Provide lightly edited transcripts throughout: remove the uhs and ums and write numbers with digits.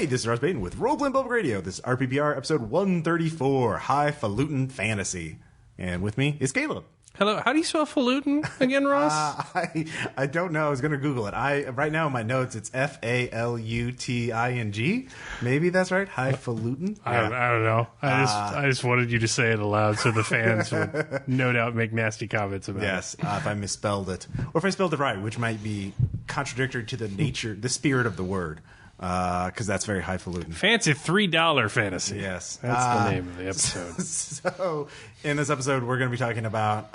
Hey, this is Ross Baden with Roleplaying Public Radio. This is RPPR episode 134, High Falutin Fantasy. And with me is Caleb. Hello. How do you spell Falutin again, Ross? I don't know. I was going to Google it. Right now in my notes, it's Faluting. Maybe that's right. High Falutin. I don't know. I just wanted you to say it aloud so the fans would no doubt make nasty comments about it. Yes, if I misspelled it. Or if I spelled it right, which might be contradictory to the spirit of the word. Because that's very highfalutin. Fancy $3 fantasy. Yes. That's the name of the episode. So, in this episode, we're going to be talking about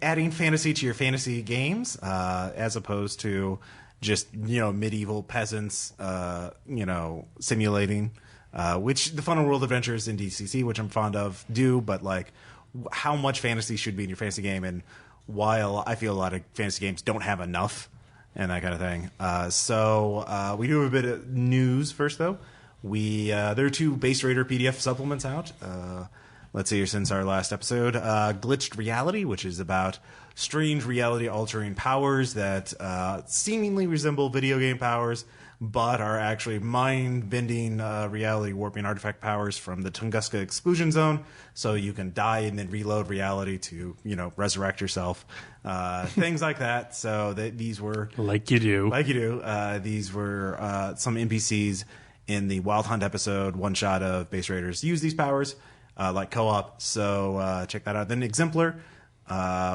adding fantasy to your fantasy games, as opposed to just, medieval peasants, simulating, which the Fun and World Adventures in DCC, which I'm fond of, do, but, how much fantasy should be in your fantasy game, and while I feel a lot of fantasy games don't have enough, and that kind of thing. So we do have a bit of news first, though. There are 2 Base Raider PDF supplements out. Let's see here since our last episode. Glitched Reality, which is about strange reality-altering powers that seemingly resemble video game powers, but are actually mind-bending, reality-warping artifact powers from the Tunguska Exclusion Zone, so you can die and then reload reality to, resurrect yourself. Things like that. So these were... Like you do. These were some NPCs in the Wild Hunt episode, one-shot of Base Raiders use these powers, like co-op, so check that out. Then Exemplar,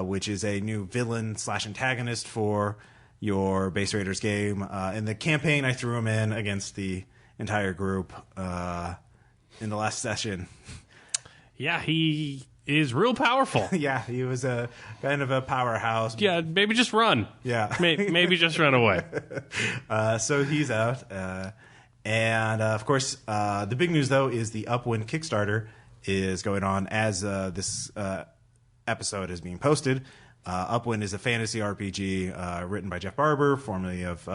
which is a new villain/antagonist for your Base Raiders game. In the campaign, I threw him in against the entire group in the last session. Yeah, he is real powerful. Yeah, he was a kind of a powerhouse. Yeah, maybe just run. Yeah. Maybe just run away. So he's out. And, of course, the big news, though, is the Upwind Kickstarter is going on as this episode is being posted. Upwind is a fantasy RPG written by Jeff Barber, formerly of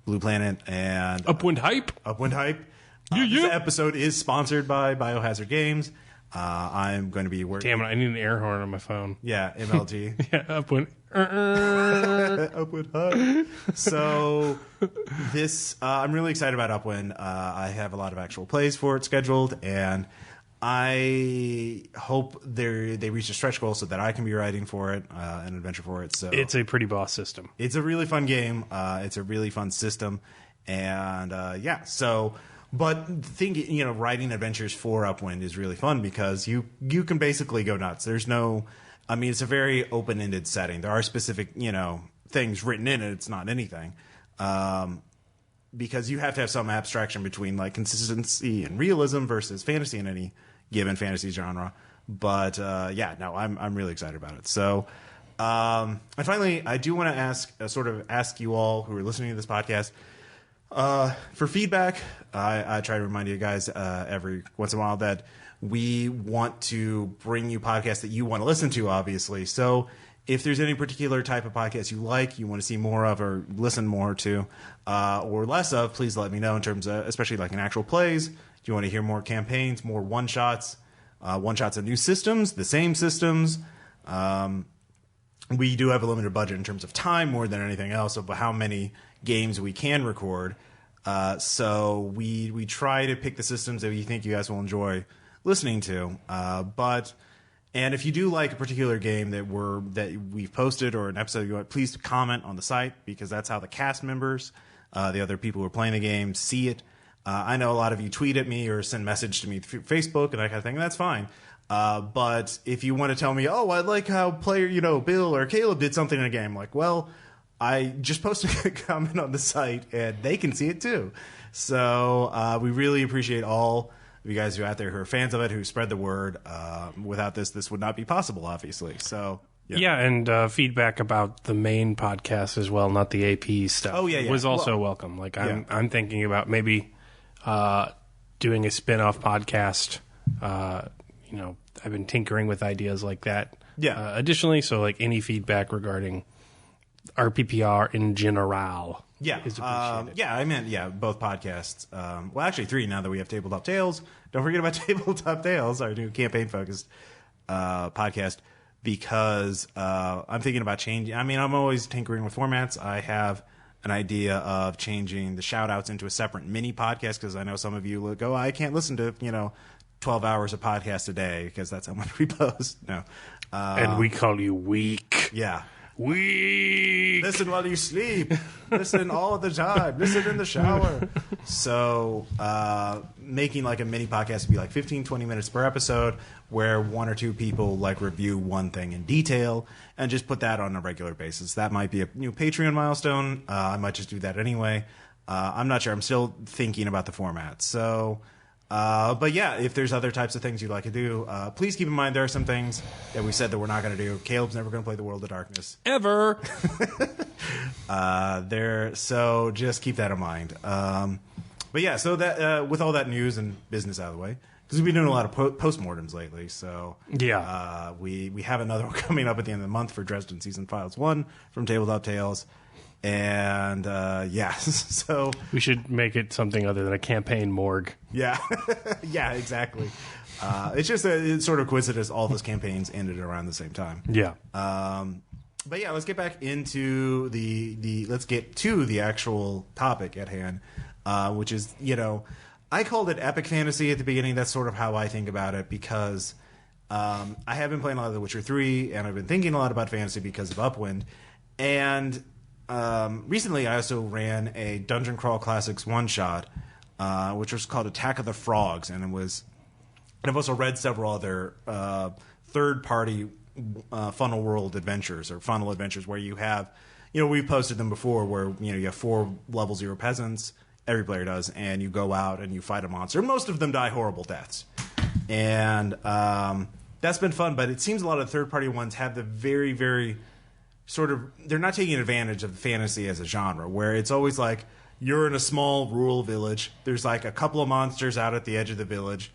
Blue Planet, and Upwind Hype. This episode is sponsored by Biohazard Games. I'm going to be working. Damn it! I need an air horn on my phone. Yeah, MLG. Yeah, Upwind. Upwind Hype. So this, I'm really excited about Upwind. I have a lot of actual plays for it scheduled, and I hope they reach a stretch goal so that I can be writing for it, an adventure for it. So it's a pretty boss system. It's a really fun game. It's a really fun system, and So, but writing adventures for Upwind is really fun because you can basically go nuts. There's no, it's a very open-ended setting. There are specific things written in it. It's not anything. Because you have to have some abstraction between consistency and realism versus fantasy in any given fantasy genre. But I'm really excited about it. So, and finally, I do want to ask you all who are listening to this podcast for feedback. I try to remind you guys every once in a while that we want to bring you podcasts that you want to listen to, obviously. So if there's any particular type of podcast you like, you want to see more of or listen more to, or less of, please let me know in terms of, especially in actual plays. Do you want to hear more campaigns, more one-shots of new systems, the same systems? We do have a limited budget in terms of time more than anything else of how many games we can record. So we try to pick the systems that we think you guys will enjoy listening to. And if you do like a particular game that we've posted or an episode you want, please comment on the site because that's how the cast members, the other people who are playing the game, see it. I know a lot of you tweet at me or send message to me through Facebook and that kind of thing, and that's fine. But if you want to tell me, oh, I like how player, Bill or Caleb did something in a game, I just posted a comment on the site and they can see it too. So we really appreciate all you guys who are out there who are fans of it, who spread the word. Without this would not be possible, obviously. So and feedback about the main podcast as well, not the AP stuff. Oh yeah. Was also welcome. I'm thinking about maybe doing a spin-off podcast. I've been tinkering with ideas like that. Yeah. Additionally, so any feedback regarding RPPR in general. Yeah. Is appreciated. Both podcasts. Well, actually 3 now that we have Tabletop Tales. Don't forget about Tabletop Tales, our new campaign-focused podcast, because I'm thinking about changing. I'm always tinkering with formats. I have an idea of changing the shout outs into a separate mini podcast, because I know some of you go, I can't listen to 12 hours of podcast a day because that's how much we post. No, and we call you weak. Yeah. Weak. Listen while you sleep. Listen all the time. Listen in the shower. So making like a mini podcast would be like 15, 20 minutes per episode, where one or two people like review one thing in detail and just put that on a regular basis. That might be a new Patreon milestone. I might just do that anyway. I'm not sure. I'm still thinking about the format. So... but yeah, if there's other types of things you'd like to do, please keep in mind there are some things that we said that we're not going to do. Caleb's never going to play the World of Darkness. Ever. So just keep that in mind. But yeah, so that with all that news and business out of the way, because we've been doing a lot of postmortems lately, so yeah, we have another one coming up at the end of the month for Dresden Season Files 1 from Tabletop Tales. And so we should make it something other than a campaign morgue. Yeah, yeah, exactly. It's just it's sort of coincidence. All those campaigns ended around the same time. Yeah. But yeah, let's get back into let's get to the actual topic at hand, which is I called it epic fantasy at the beginning. That's sort of how I think about it, because I have been playing a lot of The Witcher 3, and I've been thinking a lot about fantasy because of Upwind, and recently I also ran a Dungeon Crawl Classics one-shot, which was called Attack of the Frogs, and I've also read several other third-party funnel world adventures or funnel adventures where you have, we've posted them before, where you have 4 level 0 peasants, every player does, and you go out and you fight a monster. Most of them die horrible deaths, and that's been fun. But it seems a lot of third-party ones have the very, very sort of, they're not taking advantage of fantasy as a genre, where it's always like you're in a small rural village, there's like a couple of monsters out at the edge of the village,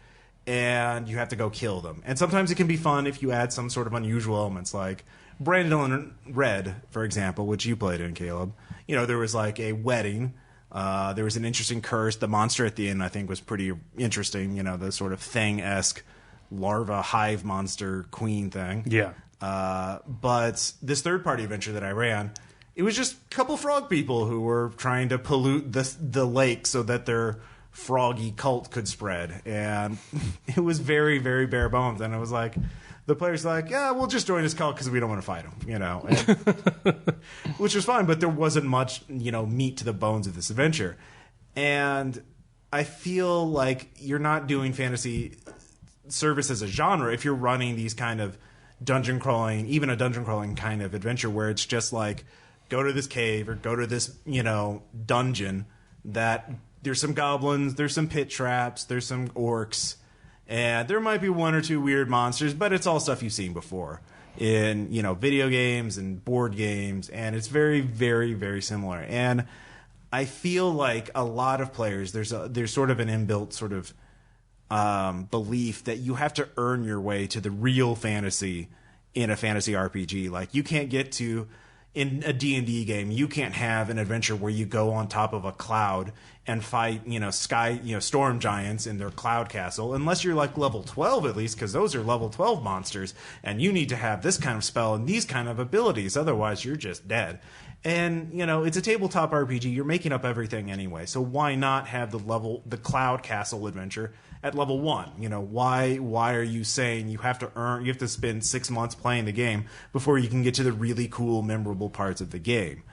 and you have to go kill them. And sometimes it can be fun if you add some sort of unusual elements, like Brandon Red, for example, which you played in, Caleb. There was like a wedding, there was an interesting curse, the monster at the end I think was pretty interesting, the sort of Thing-esque larva hive monster queen thing. Yeah. But this third-party adventure that I ran, it was just a couple frog people who were trying to pollute the lake so that their froggy cult could spread. And it was very, very bare bones. And it was like, the players were like, yeah, we'll just join this cult because we don't want to fight them, which was fine, but there wasn't much, meat to the bones of this adventure. And I feel like you're not doing fantasy service as a genre if you're running these kind of dungeon crawling, even a dungeon crawling kind of adventure where it's just like, go to this cave or go to this, dungeon that there's some goblins, there's some pit traps, there's some orcs, and there might be 1 or 2 weird monsters, but it's all stuff you've seen before in, video games and board games, and it's very, very, very similar. And I feel like a lot of players, there's sort of an inbuilt sort of belief that you have to earn your way to the real fantasy in a fantasy RPG. Like, you can't get to, in a D&D game, you can't have an adventure where you go on top of a cloud and fight, storm giants in their cloud castle, unless you're like level 12 at least, because those are level 12 monsters, and you need to have this kind of spell and these kind of abilities, otherwise you're just dead. And, it's a tabletop RPG. You're making up everything anyway. So why not have the cloud castle adventure at level 1? Why are you saying you have to spend 6 months playing the game before you can get to the really cool, memorable parts of the game?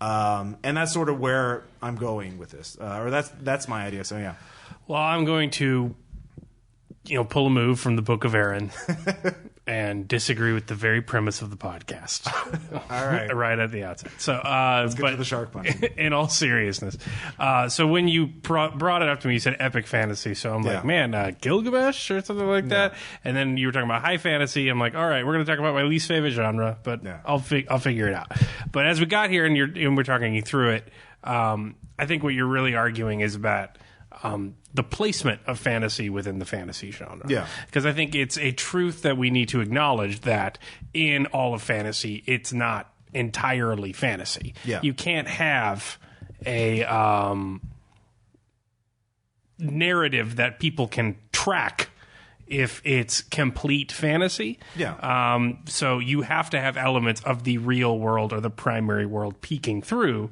And that's sort of where I'm going with this, or that's my idea. So yeah. Well, I'm going to, pull a move from the Book of Aaron and disagree with the very premise of the podcast. All right. Right at the outset. So, let's get to the shark punch. In all seriousness, so when you brought it up to me, you said epic fantasy. So I'm like, man, Gilgamesh or something like that. And then you were talking about high fantasy. I'm like, all right, we're going to talk about my least favorite genre, but I'll figure it out. But as we got here and we're talking you through it, I think what you're really arguing is about the placement of fantasy within the fantasy genre. Yeah. Because I think it's a truth that we need to acknowledge that in all of fantasy, it's not entirely fantasy. Yeah. You can't have a narrative that people can track if it's complete fantasy. Yeah. So you have to have elements of the real world or the primary world peeking through.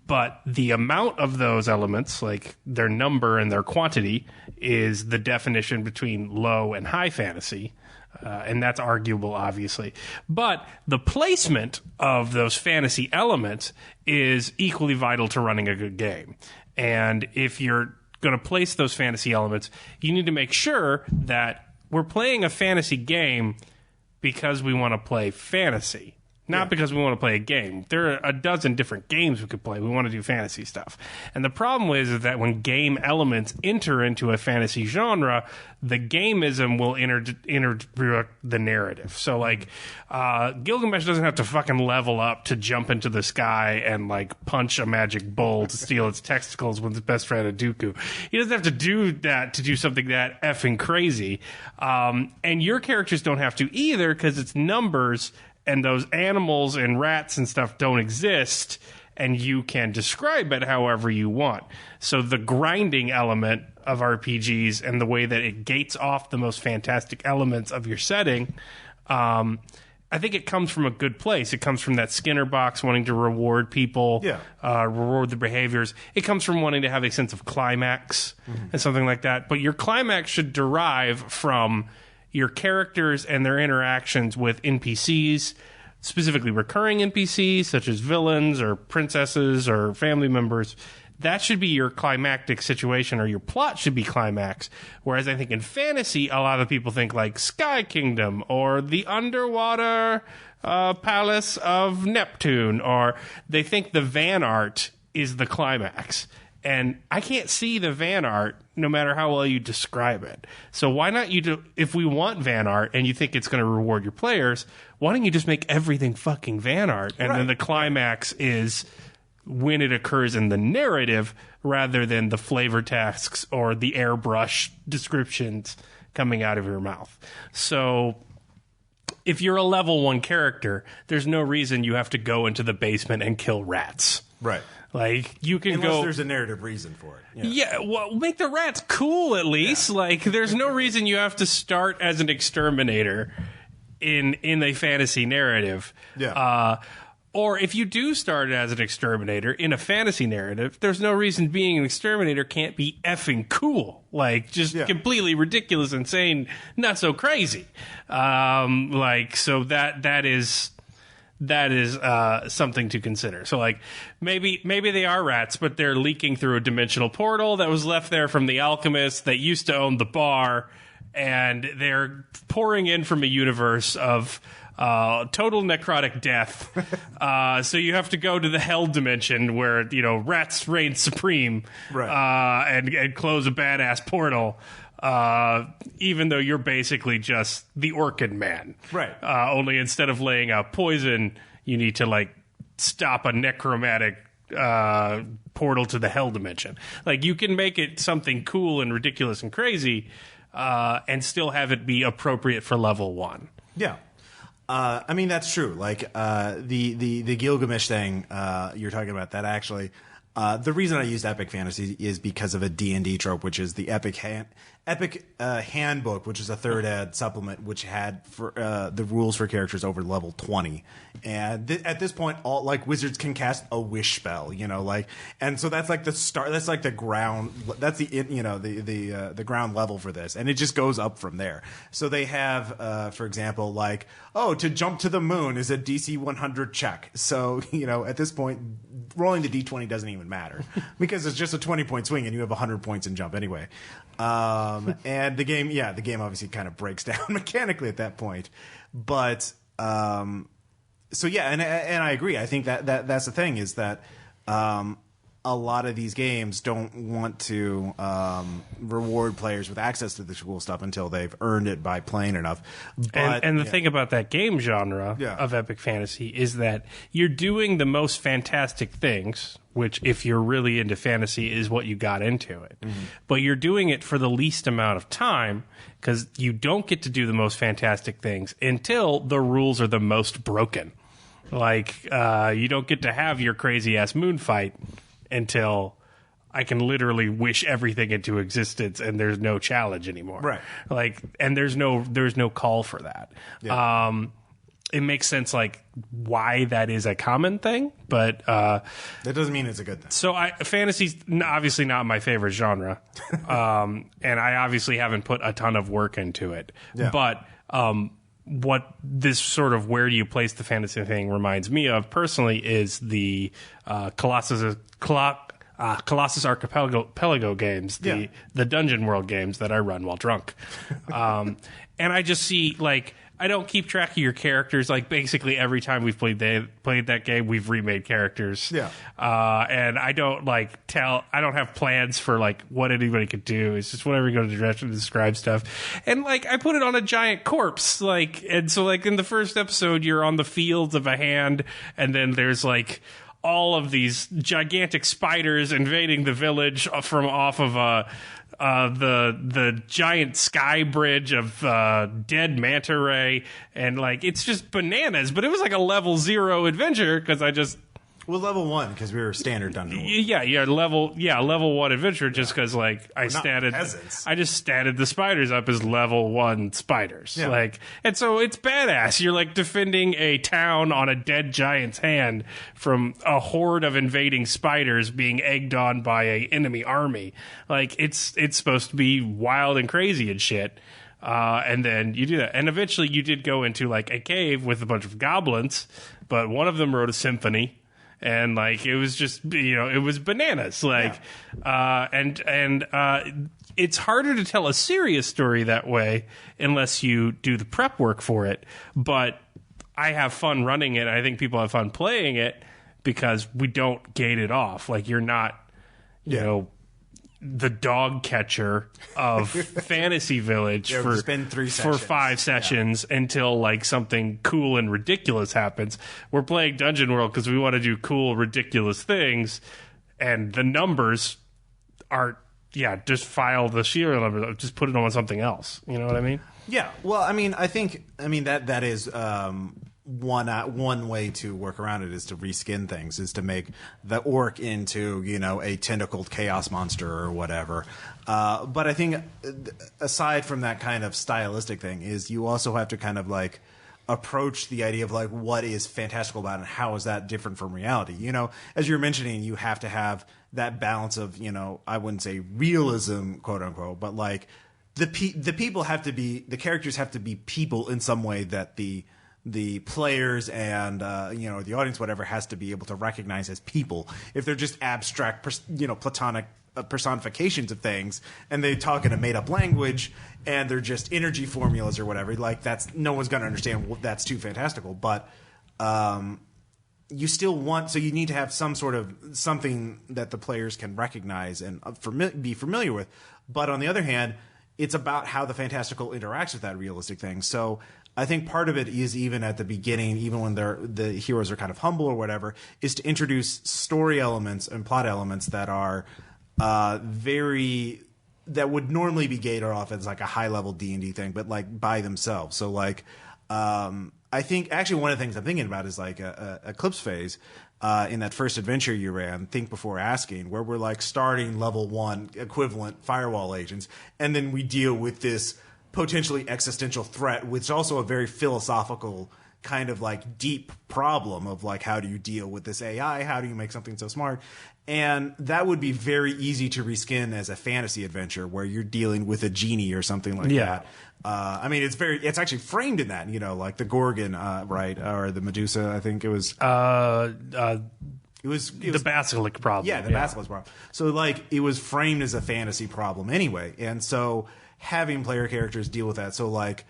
But the amount of those elements, like their number and their quantity, is the definition between low and high fantasy. And that's arguable, obviously. But the placement of those fantasy elements is equally vital to running a good game. And if you're going to place those fantasy elements, you need to make sure that we're playing a fantasy game because we want to play fantasy. Not because we want to play a game. There are a dozen different games we could play. We want to do fantasy stuff. And the problem is that when game elements enter into a fantasy genre, the gameism will interrupt the narrative. So, like, Gilgamesh doesn't have to fucking level up to jump into the sky and, like, punch a magic bull to steal its testicles with his best friend, Dooku. He doesn't have to do that to do something that effing crazy. And your characters don't have to either, because it's numbers, and those animals and rats and stuff don't exist, and you can describe it however you want. So the grinding element of RPGs and the way that it gates off the most fantastic elements of your setting, I think it comes from a good place. It comes from that Skinner box wanting to reward people, reward the behaviors. It comes from wanting to have a sense of climax and something like that. But your climax should derive from your characters and their interactions with NPCs, specifically recurring NPCs, such as villains or princesses or family members. That should be your climactic situation, or your plot should be climax. Whereas I think in fantasy, a lot of people think like Sky Kingdom or the underwater palace of Neptune, or they think the van art is the climax. And I can't see the van art no matter how well you describe it. So why not if we want van art and you think it's going to reward your players, why don't you just make everything fucking van art? And then the climax is when it occurs in the narrative rather than the flavor tasks or the airbrush descriptions coming out of your mouth. So if you're a level 1 character, there's no reason you have to go into the basement and kill rats. Right. Like, you can Unless there's a narrative reason for it. Yeah, well, make the rats cool at least. Yeah. Like, there's no reason you have to start as an exterminator in a fantasy narrative. Yeah. Or if you do start as an exterminator in a fantasy narrative, there's no reason being an exterminator can't be effing cool. Like, just completely ridiculous, insane, not so crazy. So that is something to consider. So, like, maybe they are rats, but they're leaking through a dimensional portal that was left there from the alchemist that used to own the bar, and they're pouring in from a universe of total necrotic death. So you have to go to the hell dimension where, rats reign supreme, and close a badass portal. Even though you're basically just the Orchid Man. Right. Only instead of laying out poison, you need to, like, stop a necromantic portal to the hell dimension. Like, you can make it something cool and ridiculous and crazy, and still have it be appropriate for level 1. Yeah. I mean, that's true. Like, the Gilgamesh thing you're talking about, that actually... the reason I used epic fantasy is because of a D&D trope, which is the epic handbook, which is a third ed supplement, which had for the rules for characters over level 20. And at this point, all like wizards can cast a wish spell, and so that's like the start. That's like the ground. That's the ground level for this, and it just goes up from there. So they have, for example, like, to jump to the moon is a DC 100 check. So at this point, rolling the D20 doesn't even matter because it's just a 20-point swing and you have 100 points in jump anyway. And the game obviously kind of breaks down mechanically at that point. But so yeah, and I agree. I think that's the thing, is that a lot of these games don't want to reward players with access to the cool stuff until they've earned it by playing enough. But, and the thing about that game genre of epic fantasy is that you're doing the most fantastic things, which, if you're really into fantasy, is what you got into it. Mm-hmm. But you're doing it for the least amount of time, because you don't get to do the most fantastic things until the rules are the most broken. Like, you don't get to have your crazy-ass moon fight until I can literally wish everything into existence and there's no challenge anymore. Right. Like, and there's no call for that. Yeah. it makes sense, like, why that is a common thing, but that doesn't mean it's a good thing. So fantasy's obviously not my favorite genre, and I obviously haven't put a ton of work into it. Yeah. But what this sort of where do you place the fantasy thing reminds me of personally is the Colossus Archipelago games, the Dungeon World games that I run while drunk. And I just see, like, I don't keep track of your characters. Like, basically every time we've played that game, we've remade characters. Yeah. And I don't I don't have plans for, like, what anybody could do. It's just whatever you go to the direction to describe stuff. And, like, I put it on a giant corpse. Like, and so, like, in the first episode, you're on the fields of a hand, and then there's, like, all of these gigantic spiders invading the village from off of the giant sky bridge of dead manta ray, and, like, it's just bananas. But it was like a level 0 adventure because I just Well, level 1 because we were standard dungeon. level 1 adventure just because like I just statted the spiders up as level 1 spiders. Yeah. Like, and so it's badass. You're like defending a town on a dead giant's hand from a horde of invading spiders being egged on by a enemy army. Like, it's supposed to be wild and crazy and shit. And then you do that. And eventually you did go into, like, a cave with a bunch of goblins, but one of them wrote a symphony. And, like, it was just, it was bananas. Like, it's harder to tell a serious story that way unless you do the prep work for it. But I have fun running it. I think people have fun playing it because we don't gate it off. Like, you're not, you know, the dog catcher of Fantasy Village for 5 sessions until, like, something cool and ridiculous happens. We're playing Dungeon World because we want to do cool, ridiculous things, and the numbers are just file the serial number, just put it on something else. You know what I mean? Yeah. Well, I mean that is one way to work around it is to reskin things, is to make the orc into, a tentacled chaos monster or whatever. But I think aside from that kind of stylistic thing, is you also have to kind of, like, approach the idea of, like, what is fantastical about it and how is that different from reality. As you're mentioning, you have to have that balance of, I wouldn't say realism, quote unquote, but, like, the characters have to be people in some way that the players and the audience, whatever, has to be able to recognize as people. If they're just abstract, platonic personifications of things, and they talk in a made up language, and they're just energy formulas or whatever, like, no one's going to understand. That's too fantastical. But you still you need to have some sort of something that the players can recognize and be familiar with. But on the other hand, it's about how the fantastical interacts with that realistic thing. So I think part of it is, even at the beginning, even when the heroes are kind of humble or whatever, is to introduce story elements and plot elements that are that would normally be gated off as, like, a high level D&D thing, but, like, by themselves. So, like, I think actually one of the things I'm thinking about is, like, a Eclipse phase in that first adventure you ran, Think Before Asking, where we're, like, starting level 1 equivalent firewall agents, and then we deal with this potentially existential threat, which is also a very philosophical kind of, like, deep problem of, like, how do you deal with this AI? How do you make something so smart? And that would be very easy to reskin as a fantasy adventure where you're dealing with a genie or something like that. I mean, it's actually framed in that, like the Gorgon, right? Or the Medusa, I think it was. It was the basilisk problem. Yeah, the basilisk problem. So, like, it was framed as a fantasy problem anyway. And so having player characters deal with that. So, like,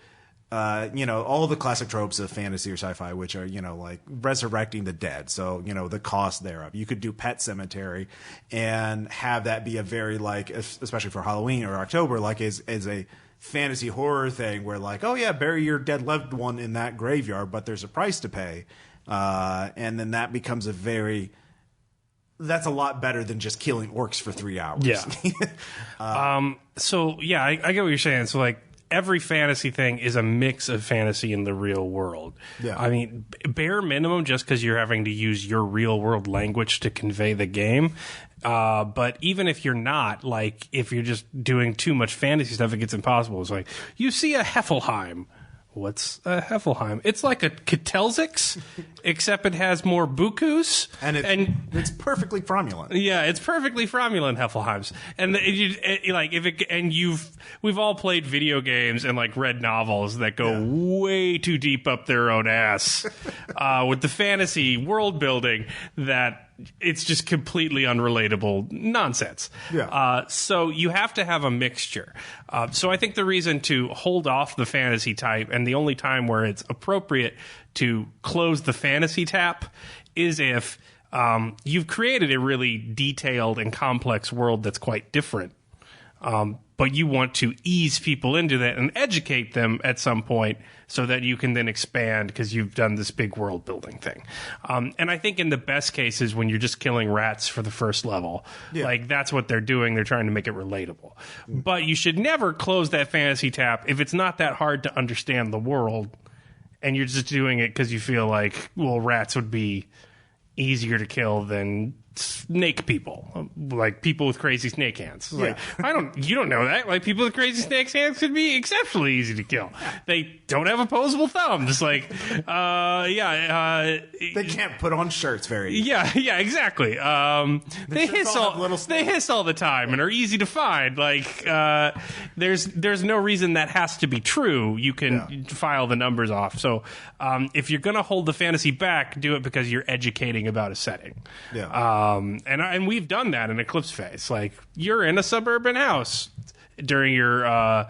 all the classic tropes of fantasy or sci-fi, which are, like resurrecting the dead. So, the cost thereof. You could do Pet Cemetery and have that be a very, like, especially for Halloween or October, like, as a fantasy horror thing where, like, oh yeah, bury your dead loved one in that graveyard, but there's a price to pay. And then that becomes that's a lot better than just killing orcs for 3 hours. Yeah. So, yeah, I get what you're saying. So, like, every fantasy thing is a mix of fantasy in the real world. Yeah. I mean, bare minimum, just because you're having to use your real world language to convey the game. But even if you're not, like, if you're just doing too much fantasy stuff, it gets impossible. It's like, you see a Heffelheim. what's a Heffelheim? It's like a Ketelzix, except it has more bukus. And it's perfectly Fromulan. Yeah, it's perfectly Fromulan Heffelheims. And we've all played video games and like read novels that go way too deep up their own ass with the fantasy world building that it's just completely unrelatable nonsense. Yeah. So you have to have a mixture. So I think the reason to hold off the fantasy type, and the only time where it's appropriate to close the fantasy tap, is if you've created a really detailed and complex world that's quite different. But you want to ease people into that and educate them at some point so that you can then expand because you've done this big world building thing. And I think in the best cases, when you're just killing rats for the first level, like that's what they're doing. They're trying to make it relatable. But you should never close that fantasy tap if it's not that hard to understand the world and you're just doing it because you feel like, well, rats would be easier to kill than snake people, like people with crazy snake hands. Like, you don't know that. Like, people with crazy snake hands could be exceptionally easy to kill. They don't have opposable thumbs. Like, they can't put on shirts very easily. Yeah, exactly. They hiss all the time and are easy to find. Like, there's no reason that has to be true. You can file the numbers off. So, if you're gonna hold the fantasy back, do it because you're educating about a setting. Yeah. And we've done that in Eclipse Phase. Like, you're in a suburban house during your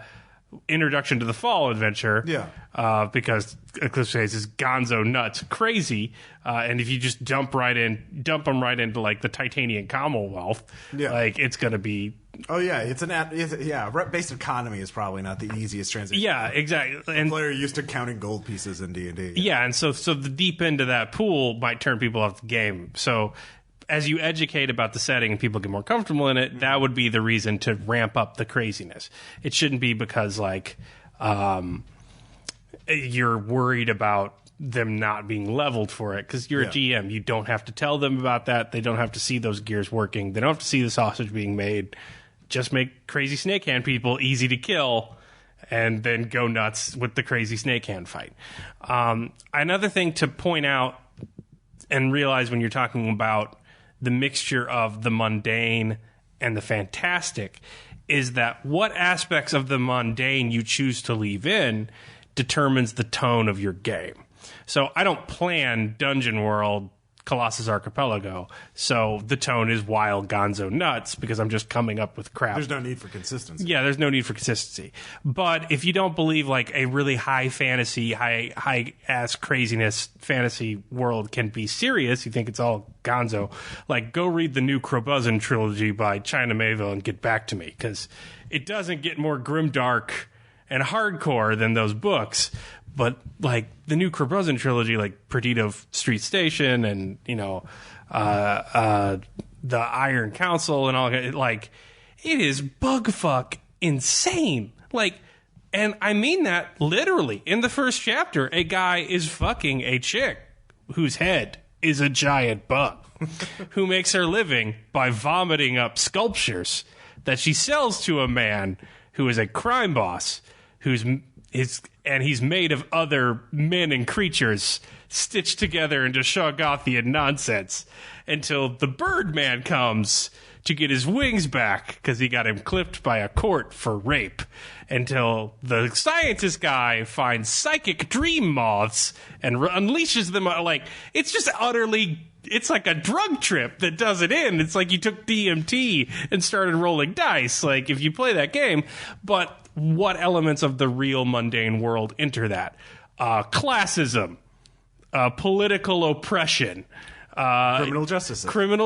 introduction to the fall adventure. Yeah. Because Eclipse Phase is gonzo nuts crazy. And if you just dump them right into like the Titanian Commonwealth, like it's going to be. Oh yeah, rep-based economy is probably not the easiest transition. Yeah, exactly. And player used to counting gold pieces in D&D. Yeah, and so the deep end of that pool might turn people off the game. So as you educate about the setting and people get more comfortable in it, that would be the reason to ramp up the craziness. It shouldn't be because like you're worried about them not being leveled for it, because you're a GM. You don't have to tell them about that. They don't have to see those gears working. They don't have to see the sausage being made. Just make crazy snake hand people easy to kill and then go nuts with the crazy snake hand fight. Another thing to point out and realize when you're talking about the mixture of the mundane and the fantastic is that what aspects of the mundane you choose to leave in determines the tone of your game. So I don't plan Dungeon World Colossus Archipelago, so the tone is wild gonzo nuts because I'm just coming up with crap. There's no need for consistency. Yeah, there's no need for consistency. But if you don't believe like a really high fantasy, high ass craziness fantasy world can be serious, you think it's all gonzo, like go read the new Crobuzzin trilogy by China Mayville and get back to me, because it doesn't get more grimdark and hardcore than those books. But like the new Crobuzzin trilogy, like Perdido Street Station and, you know, the Iron Council and all, like, it is bugfuck insane. Like, and I mean that literally. In the first chapter, a guy is fucking a chick whose head is a giant bug, who makes her living by vomiting up sculptures that she sells to a man who is a crime boss, and he's made of other men and creatures stitched together into Shogothian nonsense until the Birdman comes to get his wings back because he got him clipped by a court for rape, until the scientist guy finds psychic dream moths and unleashes them. Like, it's just utterly... It's like a drug trip that does it in. It's like you took DMT and started rolling dice, like if you play that game. But what elements of the real mundane world enter that? Classism, political oppression, criminal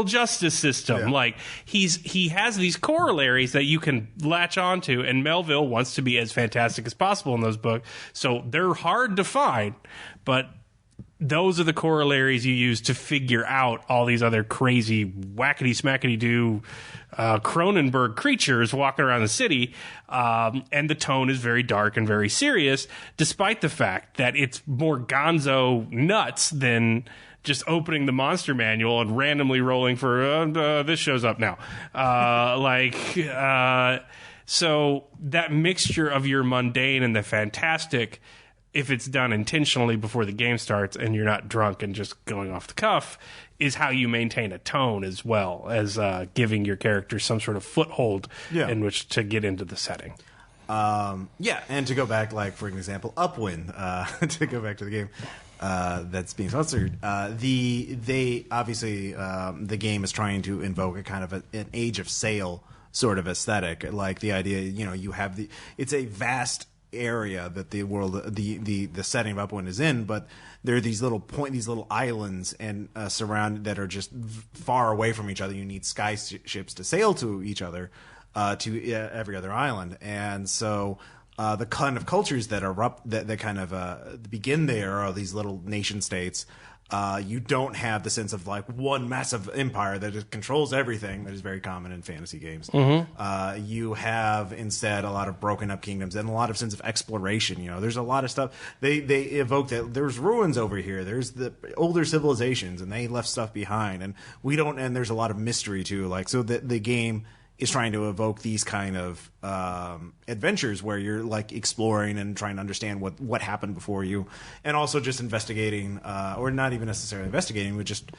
justice system. Yeah. Like he has these corollaries that you can latch onto, and Melville wants to be as fantastic as possible in those books. So they're hard to find, but those are the corollaries you use to figure out all these other crazy whackety smackety do Cronenberg creatures walking around the city. And the tone is very dark and very serious, despite the fact that it's more gonzo nuts than just opening the monster manual and randomly rolling for this shows up now. So that mixture of your mundane and the fantastic if it's done intentionally before the game starts and you're not drunk and just going off the cuff, is how you maintain a tone as well as giving your character some sort of foothold in which to get into the setting. And to go back, like, for example, Upwind, to go back to the game that's being sponsored, they obviously, the game is trying to invoke a kind of an Age of Sail sort of aesthetic. Like the idea, you have it's a vast area that the world, the setting of Upwind is in, but there are these little islands and surrounded that are just far away from each other. You need sky ships to sail to each other, to every other island, and so the kind of cultures that are that kind of begin there are these little nation states. You don't have the sense of like one massive empire that just controls everything that is very common in fantasy games. You have instead a lot of broken up kingdoms and a lot of sense of exploration. There's a lot of stuff they evoke that there's ruins over here. There's the older civilizations and they left stuff behind, and we don't. And there's a lot of mystery too. Like so, the game is trying to evoke these kind of adventures where you're like exploring and trying to understand what happened before you, and also just investigating, or not even necessarily investigating, but just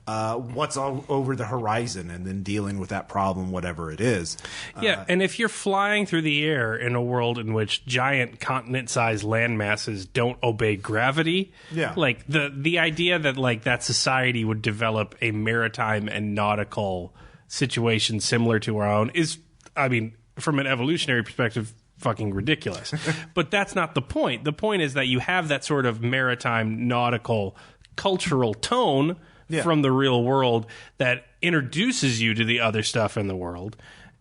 what's all over the horizon, and then dealing with that problem, whatever it is. And if you're flying through the air in a world in which giant continent-sized land masses don't obey gravity, like the idea that like that society would develop a maritime and nautical situation similar to our own is, I mean, from an evolutionary perspective, fucking ridiculous. But that's not the point. The point is that you have that sort of maritime, nautical, cultural tone from the real world that introduces you to the other stuff in the world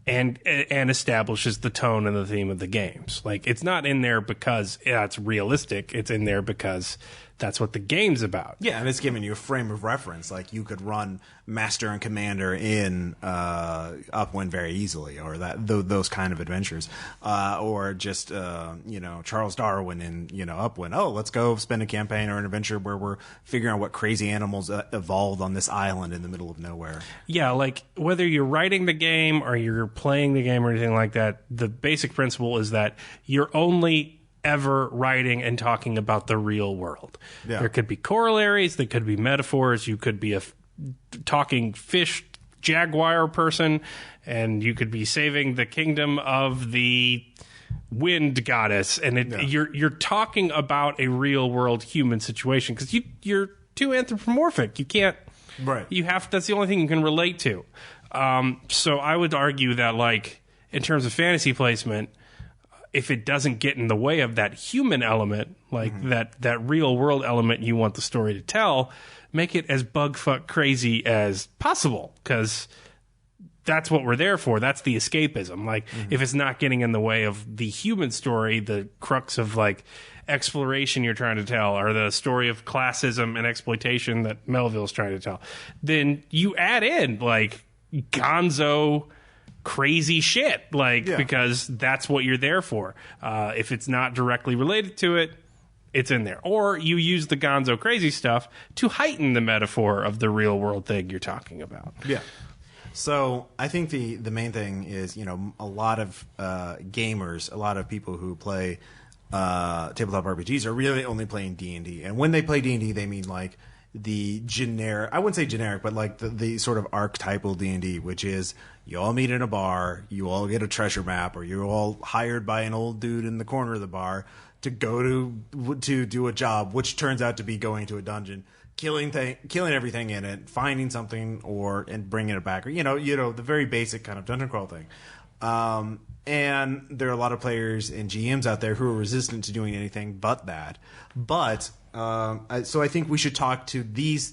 and establishes the tone and the theme of the games. Like, it's not in there because it's realistic. It's in there because that's what the game's about. Yeah, and it's giving you a frame of reference. Like, you could run Master and Commander in Upwind very easily, or those kind of adventures, or just Charles Darwin in Upwind. Oh, let's go spend a campaign or an adventure where we're figuring out what crazy animals evolved on this island in the middle of nowhere. Yeah, like whether you're writing the game or you're playing the game or anything like that, the basic principle is that you're only ever writing and talking about the real world. Yeah. There could be corollaries, there could be metaphors, you could be a talking fish jaguar person, and you could be saving the kingdom of the wind goddess, and you're talking about a real world human situation because you're too anthropomorphic. You can't. Right. You have. That's the only thing you can relate to. So I would argue that, like, in terms of fantasy placement, if it doesn't get in the way of that human element, like that real world element you want the story to tell, make it as bugfuck crazy as possible, because that's what we're there for. That's the escapism. Like, if it's not getting in the way of the human story, the crux of like exploration you're trying to tell, or the story of classism and exploitation that Melville's trying to tell, then you add in like gonzo crazy shit, like, because that's what you're there for. If it's not directly related to it, it's in there. Or you use the gonzo crazy stuff to heighten the metaphor of the real world thing you're talking about. Yeah. So I think the main thing is, a lot of gamers, a lot of people who play tabletop RPGs are really only playing D&D. And when they play D&D, they mean like the generic, I wouldn't say generic, but like the sort of archetypal D&D, which is you all meet in a bar, you all get a treasure map, or you're all hired by an old dude in the corner of the bar to go to do a job, which turns out to be going to a dungeon, killing everything in it, finding something, and bringing it back, or the very basic kind of dungeon crawl thing. And there are a lot of players and GMs out there who are resistant to doing anything but that. But so I think we should talk to these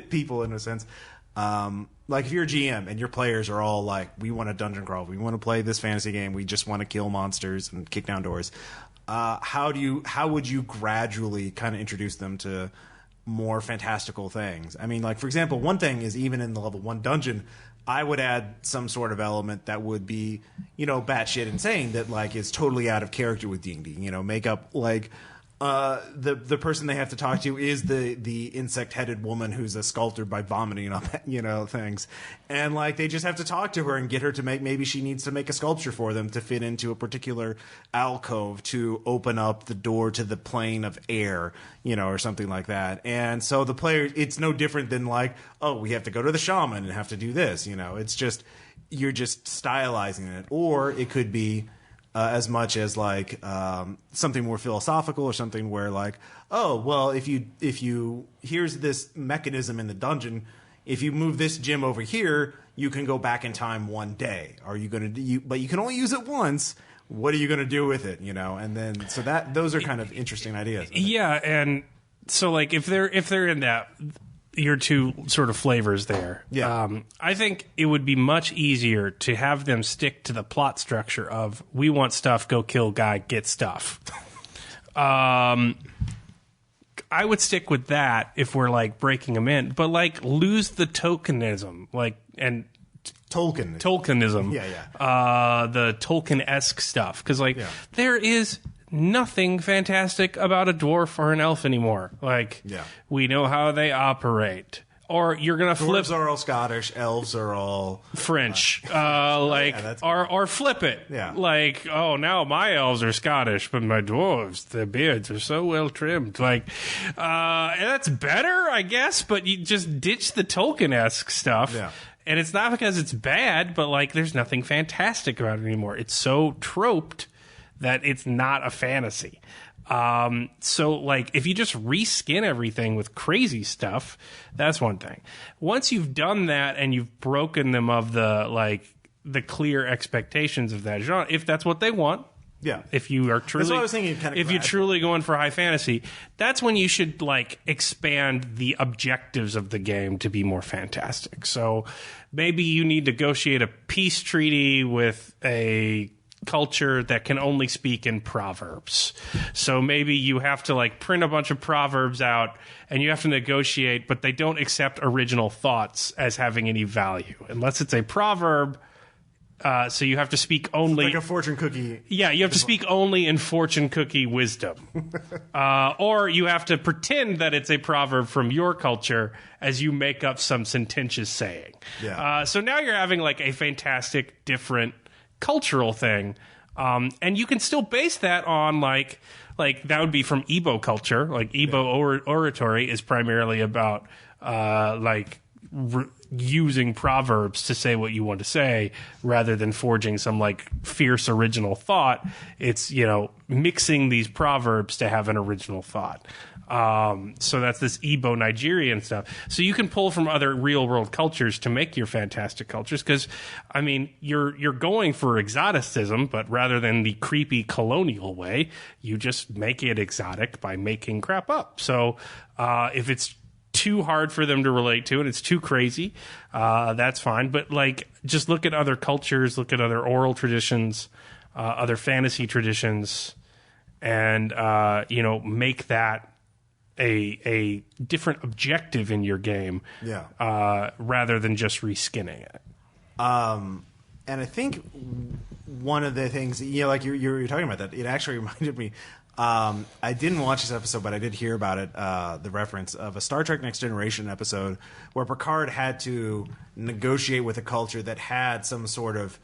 people in a sense. Like, if you're a GM and your players are all like, we want a dungeon crawl, we want to play this fantasy game, we just want to kill monsters and kick down doors. How would you gradually kind of introduce them to more fantastical things? I mean, like, for example, one thing is, even in the level 1 dungeon, I would add some sort of element that would be, batshit insane, that like is totally out of character with D&D. Make up like the person they have to talk to is the insect-headed woman who's a sculptor by vomiting up, things. And, like, they just have to talk to her and get her to maybe she needs to make a sculpture for them to fit into a particular alcove to open up the door to the plane of air, or something like that. And so the player, it's no different than, like, oh, we have to go to the shaman and have to do this, It's just, you're just stylizing it. Or it could be as much as like something more philosophical, or something where like, oh, well, if you here's this mechanism in the dungeon, if you move this gem over here, you can go back in time one day. Are you going to but you can only use it once. What are you going to do with it? And then so those are kind of interesting ideas. Yeah, and so like if they're in that, your two sort of flavors there. Yeah. I think it would be much easier to have them stick to the plot structure of we want stuff, go kill guy, get stuff. I would stick with that if we're like breaking them in, but like lose the tokenism, like and Tolkienism. Yeah. The Tolkien-esque stuff, because like there is nothing fantastic about a dwarf or an elf anymore. Like, we know how they operate. Or you're gonna flip. Dwarves are all Scottish. Elves are all French. Or flip it. Yeah. Like, oh, now my elves are Scottish, but my dwarves, their beards are so well trimmed. Like, and that's better, I guess. But you just ditch the Tolkien-esque stuff. Yeah. And it's not because it's bad, but like, there's nothing fantastic about it anymore. It's so troped that it's not a fantasy. So, like, if you just reskin everything with crazy stuff, that's one thing. Once you've done that and you've broken them of the clear expectations of that genre, if that's what they want, if you are truly, that's what I was thinking, kind of if you're truly going for high fantasy, that's when you should like expand the objectives of the game to be more fantastic. So maybe you need to negotiate a peace treaty with a culture that can only speak in proverbs. So maybe you have to like print a bunch of proverbs out and you have to negotiate, but they don't accept original thoughts as having any value unless it's a proverb. So you have to speak only like a fortune cookie. Yeah, you have to speak only in fortune cookie wisdom. Or you have to pretend that it's a proverb from your culture as you make up some sententious saying. Yeah. So now you're having like a fantastic, different cultural thing, and you can still base that on like that would be from Igbo culture. Like Igbo oratory is primarily about using proverbs to say what you want to say rather than forging some like fierce original thought. It's mixing these proverbs to have an original thought. So that's this Igbo Nigerian stuff. So you can pull from other real world cultures to make your fantastic cultures. Cause I mean, you're going for exoticism, but rather than the creepy colonial way, you just make it exotic by making crap up. So, if it's too hard for them to relate to and it's too crazy, that's fine. But like, just look at other cultures, look at other oral traditions, other fantasy traditions, and, make that a different objective in your game, rather than just reskinning it. And I think one of the things, like you're talking about that, it actually reminded me. I didn't watch this episode, but I did hear about it. The reference of a Star Trek Next Generation episode where Picard had to negotiate with a culture that had some sort of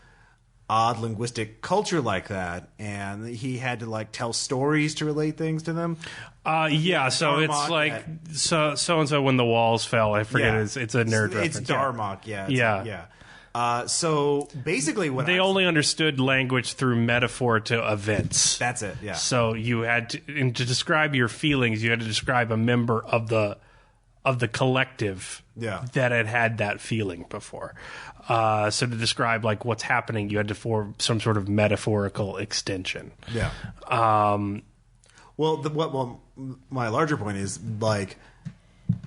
odd linguistic culture like that, and he had to like tell stories to relate things to them. So Darmok, it's like so and so when the walls fell. I forget. It's a nerd reference. It's Darmok. So basically, what they only understood language through metaphor to events. That's it. Yeah. So you had to describe your feelings. You had to describe a member of the collective that had that feeling before. So to describe like what's happening, you had to form some sort of metaphorical extension. Yeah. Well, my larger point is like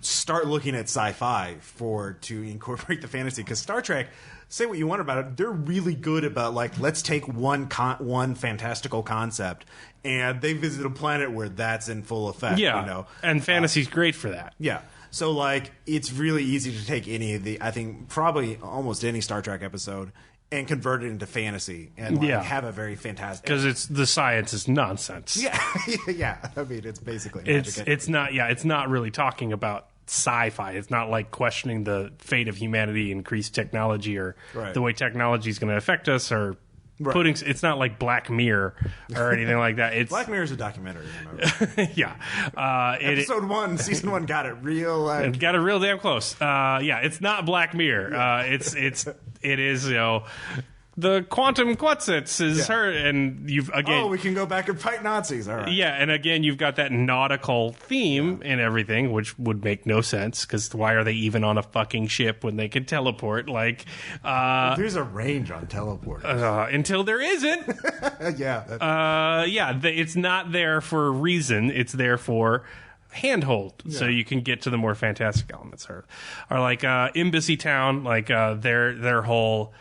start looking at sci-fi to incorporate the fantasy, because Star Trek, say what you want about it, they're really good about like, let's take one fantastical concept and they visit a planet where that's in full effect. And fantasy's great for that. So like, it's really easy to take any of I think probably almost any Star Trek episode and convert it into fantasy and like, have a very fantastic. Because the science is nonsense. Yeah, yeah. I mean, it's basically magic. It's not. Yeah, it's not really talking about sci-fi. It's not like questioning the fate of humanity, increased technology, or the way technology is going to affect us, or putting. It's not like Black Mirror or anything like that. It's Black Mirror is a documentary. Yeah, episode 1, season 1 got it real. Got it real damn close. Yeah, it's not Black Mirror. It is the quantum quetzits is her, and you've again. We can go back and fight Nazis. All right. Yeah, and again, you've got that nautical theme and everything, which would make no sense because why are they even on a fucking ship when they can teleport? Like, there's a range on teleport until there isn't. It's not there for a reason. It's there for handhold, so you can get to the more fantastic elements. Or like Embassy Town, like their whole.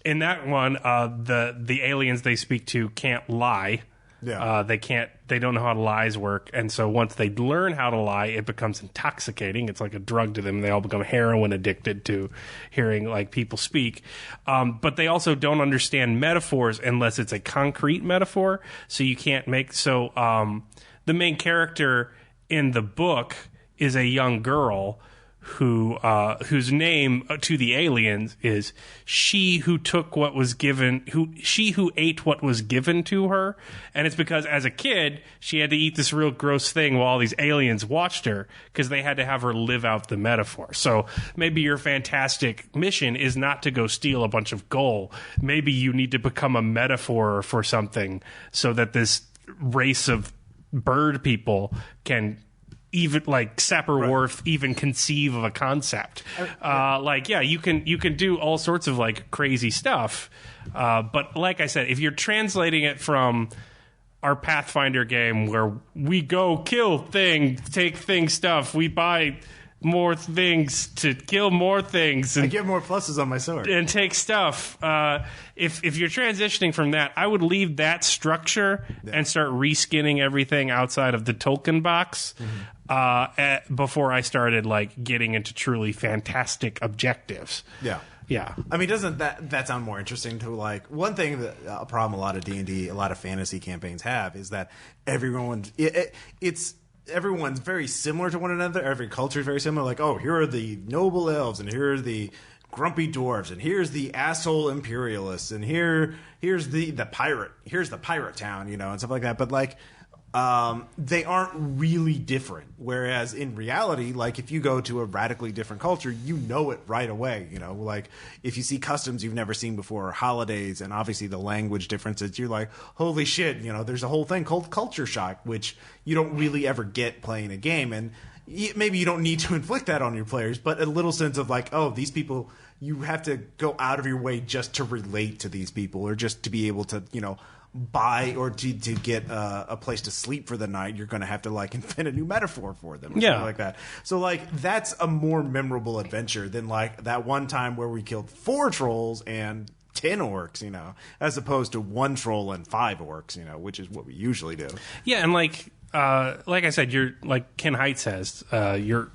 In that one, the aliens they speak to can't lie. Yeah. They don't know how lies work. And so once they learn how to lie, it becomes intoxicating. It's like a drug to them. They all become heroin addicted to hearing like people speak. But they also don't understand metaphors unless it's a concrete metaphor. So you can't make, the main character in the book is a young girl whose name to the aliens is she who took what was given, she who ate what was given to her. And it's because as a kid, she had to eat this real gross thing while all these aliens watched her because they had to have her live out the metaphor. So maybe your fantastic mission is not to go steal a bunch of gold. Maybe you need to become a metaphor for something so that this race of bird people can even like Sapper-Whorf even conceive of a concept. You can do all sorts of like crazy stuff. But like I said, if you're translating it from our Pathfinder game where we go kill things, take things stuff, we buy more things to kill more things. And, I get more pluses on my sword. And take stuff. If you're transitioning from that, I would leave that structure and start reskinning everything outside of the Tolkien box before I started like getting into truly fantastic objectives. Yeah. Yeah. I mean, doesn't that sound more interesting to like one thing that a problem a lot of D&D, a lot of fantasy campaigns have is that everyone's very similar to one another. Every culture is very similar. Like, oh, here are the noble elves, and here are the grumpy dwarves, and here's the asshole imperialists, and here's the pirate. Here's the pirate town, and stuff like that. But like, they aren't really different. Whereas in reality, like if you go to a radically different culture, you know it right away. Like if you see customs you've never seen before, or holidays, and obviously the language differences, you're like, holy shit, there's a whole thing called culture shock, which you don't really ever get playing a game. And maybe you don't need to inflict that on your players, but a little sense of like, oh, these people, you have to go out of your way just to relate to these people, or just to be able to, buy or to get a place to sleep for the night. You're going to have to like invent a new metaphor for them, or something like that. So like that's a more memorable adventure than like that one time where we killed 4 trolls and 10 orcs, as opposed to 1 troll and 5 orcs, which is what we usually do. Yeah, and like I said, you're like Ken Hite says, you're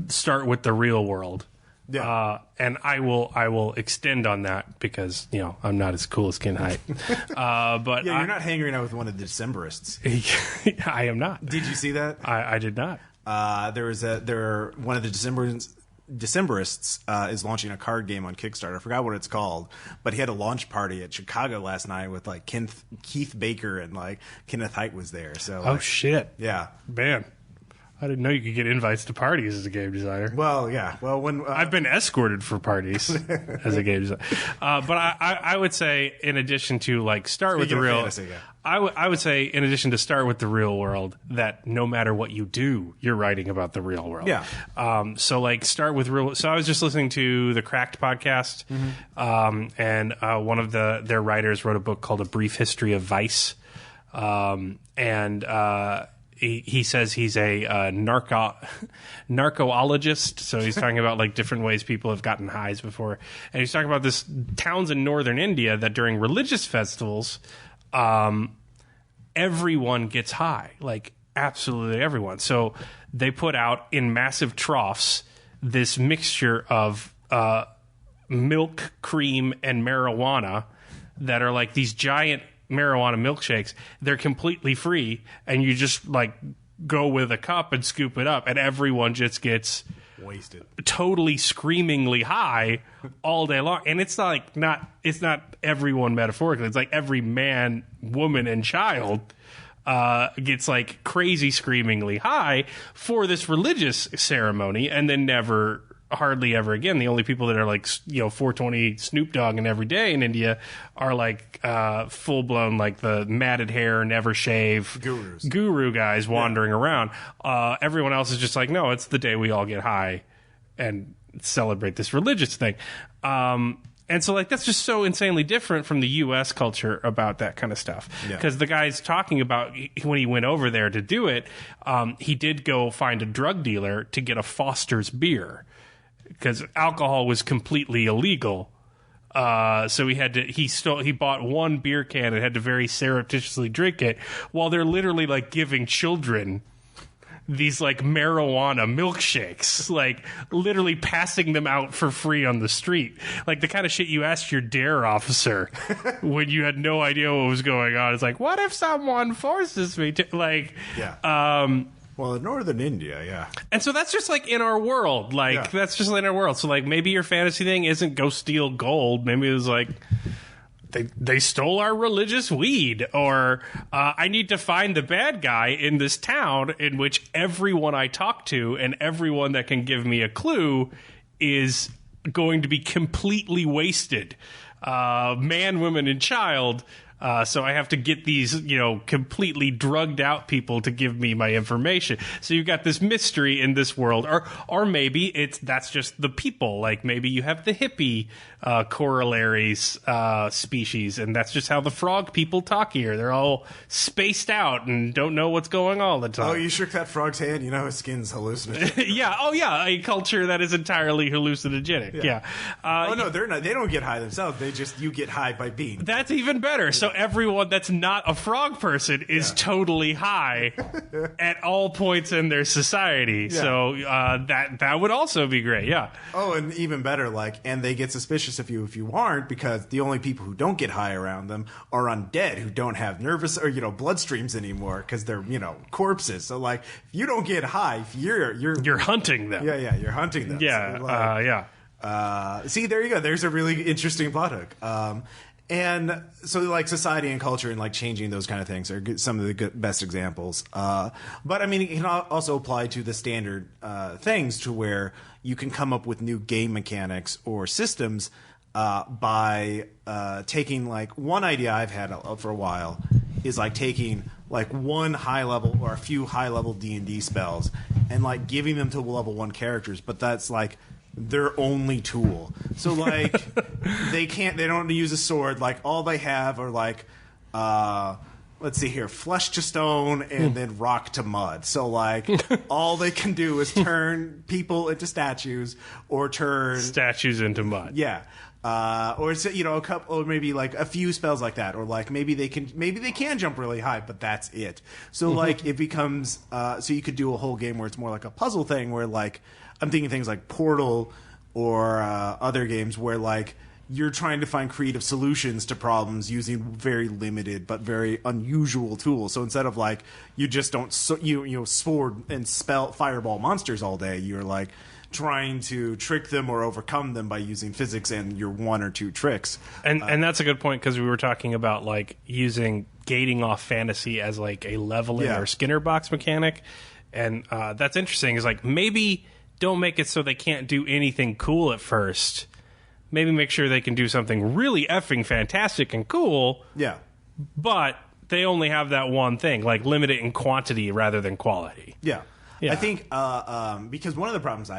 start with the real world. Yeah. And I will extend on that because, I'm not as cool as Ken Hite. But yeah, you're not hanging out with one of the Decemberists. I am not. Did you see that? I did not. One of the Decemberists is launching a card game on Kickstarter. I forgot what it's called, but he had a launch party at Chicago last night with like Keith Baker and like Kenneth Hite was there. So shit. Yeah. Man. I didn't know you could get invites to parties as a game designer. Well, yeah. Well, when I've been escorted for parties as a game designer, but I would say, in addition to like start with the real, fantasy, I would say, in addition to start with the real world, that no matter what you do, you're writing about the real world. Yeah. So like start with real. So I was just listening to the Cracked podcast, and one of their writers wrote a book called A Brief History of Vice, He says he's a narcoologist, so he's talking about like different ways people have gotten highs before, and he's talking about this towns in northern India that during religious festivals, everyone gets high, like absolutely everyone. So they put out in massive troughs this mixture of milk, cream, and marijuana that are like these giant marijuana milkshakes. They're completely free, and you just like go with a cup and scoop it up, and everyone just gets wasted, totally screamingly high all day long. And it's not everyone metaphorically. It's like every man, woman, and child gets like crazy screamingly high for this religious ceremony, and then hardly ever again. The only people that are like, 420 Snoop Dogg and every day in India are like full blown, like the matted hair, never shave guru guys wandering around. Everyone else is just like, no, it's the day we all get high and celebrate this religious thing. And so, like, that's just so insanely different from the U.S. culture about that kind of stuff. Because the guy's talking about when he went over there to do it, he did go find a drug dealer to get a Foster's beer, because alcohol was completely illegal. So he bought one beer can and had to very surreptitiously drink it, while they're literally like giving children these like marijuana milkshakes, like literally passing them out for free on the street. Like the kind of shit you asked your DARE officer when you had no idea what was going on. It's like, what if someone forces me to, like, well, in northern India, yeah. And so that's just like in our world. Like, that's just in our world. So, like, maybe your fantasy thing isn't go steal gold. Maybe it was like, they stole our religious weed. Or I need to find the bad guy in this town in which everyone I talk to and everyone that can give me a clue is going to be completely wasted. Man, woman, and child. So I have to get these, completely drugged out people to give me my information. So you've got this mystery in this world, or maybe that's just the people. Like maybe you have the hippie corollaries species, and that's just how the frog people talk here. They're all spaced out and don't know what's going on all the time. Oh, you shook that frog's hand. You know his skin's hallucinogenic. Yeah. Oh, yeah. A culture that is entirely hallucinogenic. Yeah. Oh no, they're not. They don't get high themselves. You get high by being. That's even better. So everyone that's not a frog person is totally high at all points in their society. Yeah. So that would also be great. Yeah. Oh, and even better, and they get suspicious if you aren't, because the only people who don't get high around them are undead who don't have nervous or bloodstreams anymore because they're corpses. So if you don't get high, you're hunting them. Yeah, you're hunting them. Yeah. So, see, there you go. There's a really interesting plot hook. And so, society and culture and, changing those kind of things are some of the best examples. But, I mean, it can also apply to the standard things, to where you can come up with new game mechanics or systems by taking, one idea I've had for a while is, taking, one high-level or a few high-level D&D spells and, giving them to level 1 characters. But that's, their only tool. So they don't use a sword. All they have are let's see here, flesh to stone and then rock to mud. So all they can do is turn people into statues or turn statues into mud. Yeah. Or it's a couple, or maybe a few spells like that, or maybe they can jump really high, but that's it. So it becomes so you could do a whole game where it's more like a puzzle thing, where I'm thinking things like Portal or other games where you're trying to find creative solutions to problems using very limited but very unusual tools. So instead of you just don't sword and spell fireball monsters all day, you're trying to trick them or overcome them by using physics and your one or two tricks. And that's a good point, because we were talking about using gating off fantasy as a leveling or Skinner box mechanic. And that's interesting, is maybe don't make it so they can't do anything cool at first. Maybe make sure they can do something really effing fantastic and cool. Yeah. But they only have that one thing. Limit it in quantity rather than quality. Yeah. Yeah. I think because one of the problems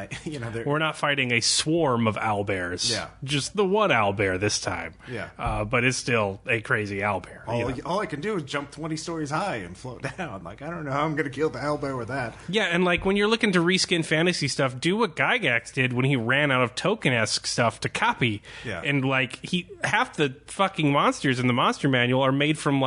we're not fighting a swarm of owlbears. Yeah, just the one owlbear this time. Yeah, but it's still a crazy owlbear. All I can do is jump 20 stories high and float down. I don't know how I'm going to kill the owlbear with that. Yeah, and when you're looking to reskin fantasy stuff, do what Gygax did when he ran out of token-esque stuff to copy. Yeah, and half the fucking monsters in the monster manual are made from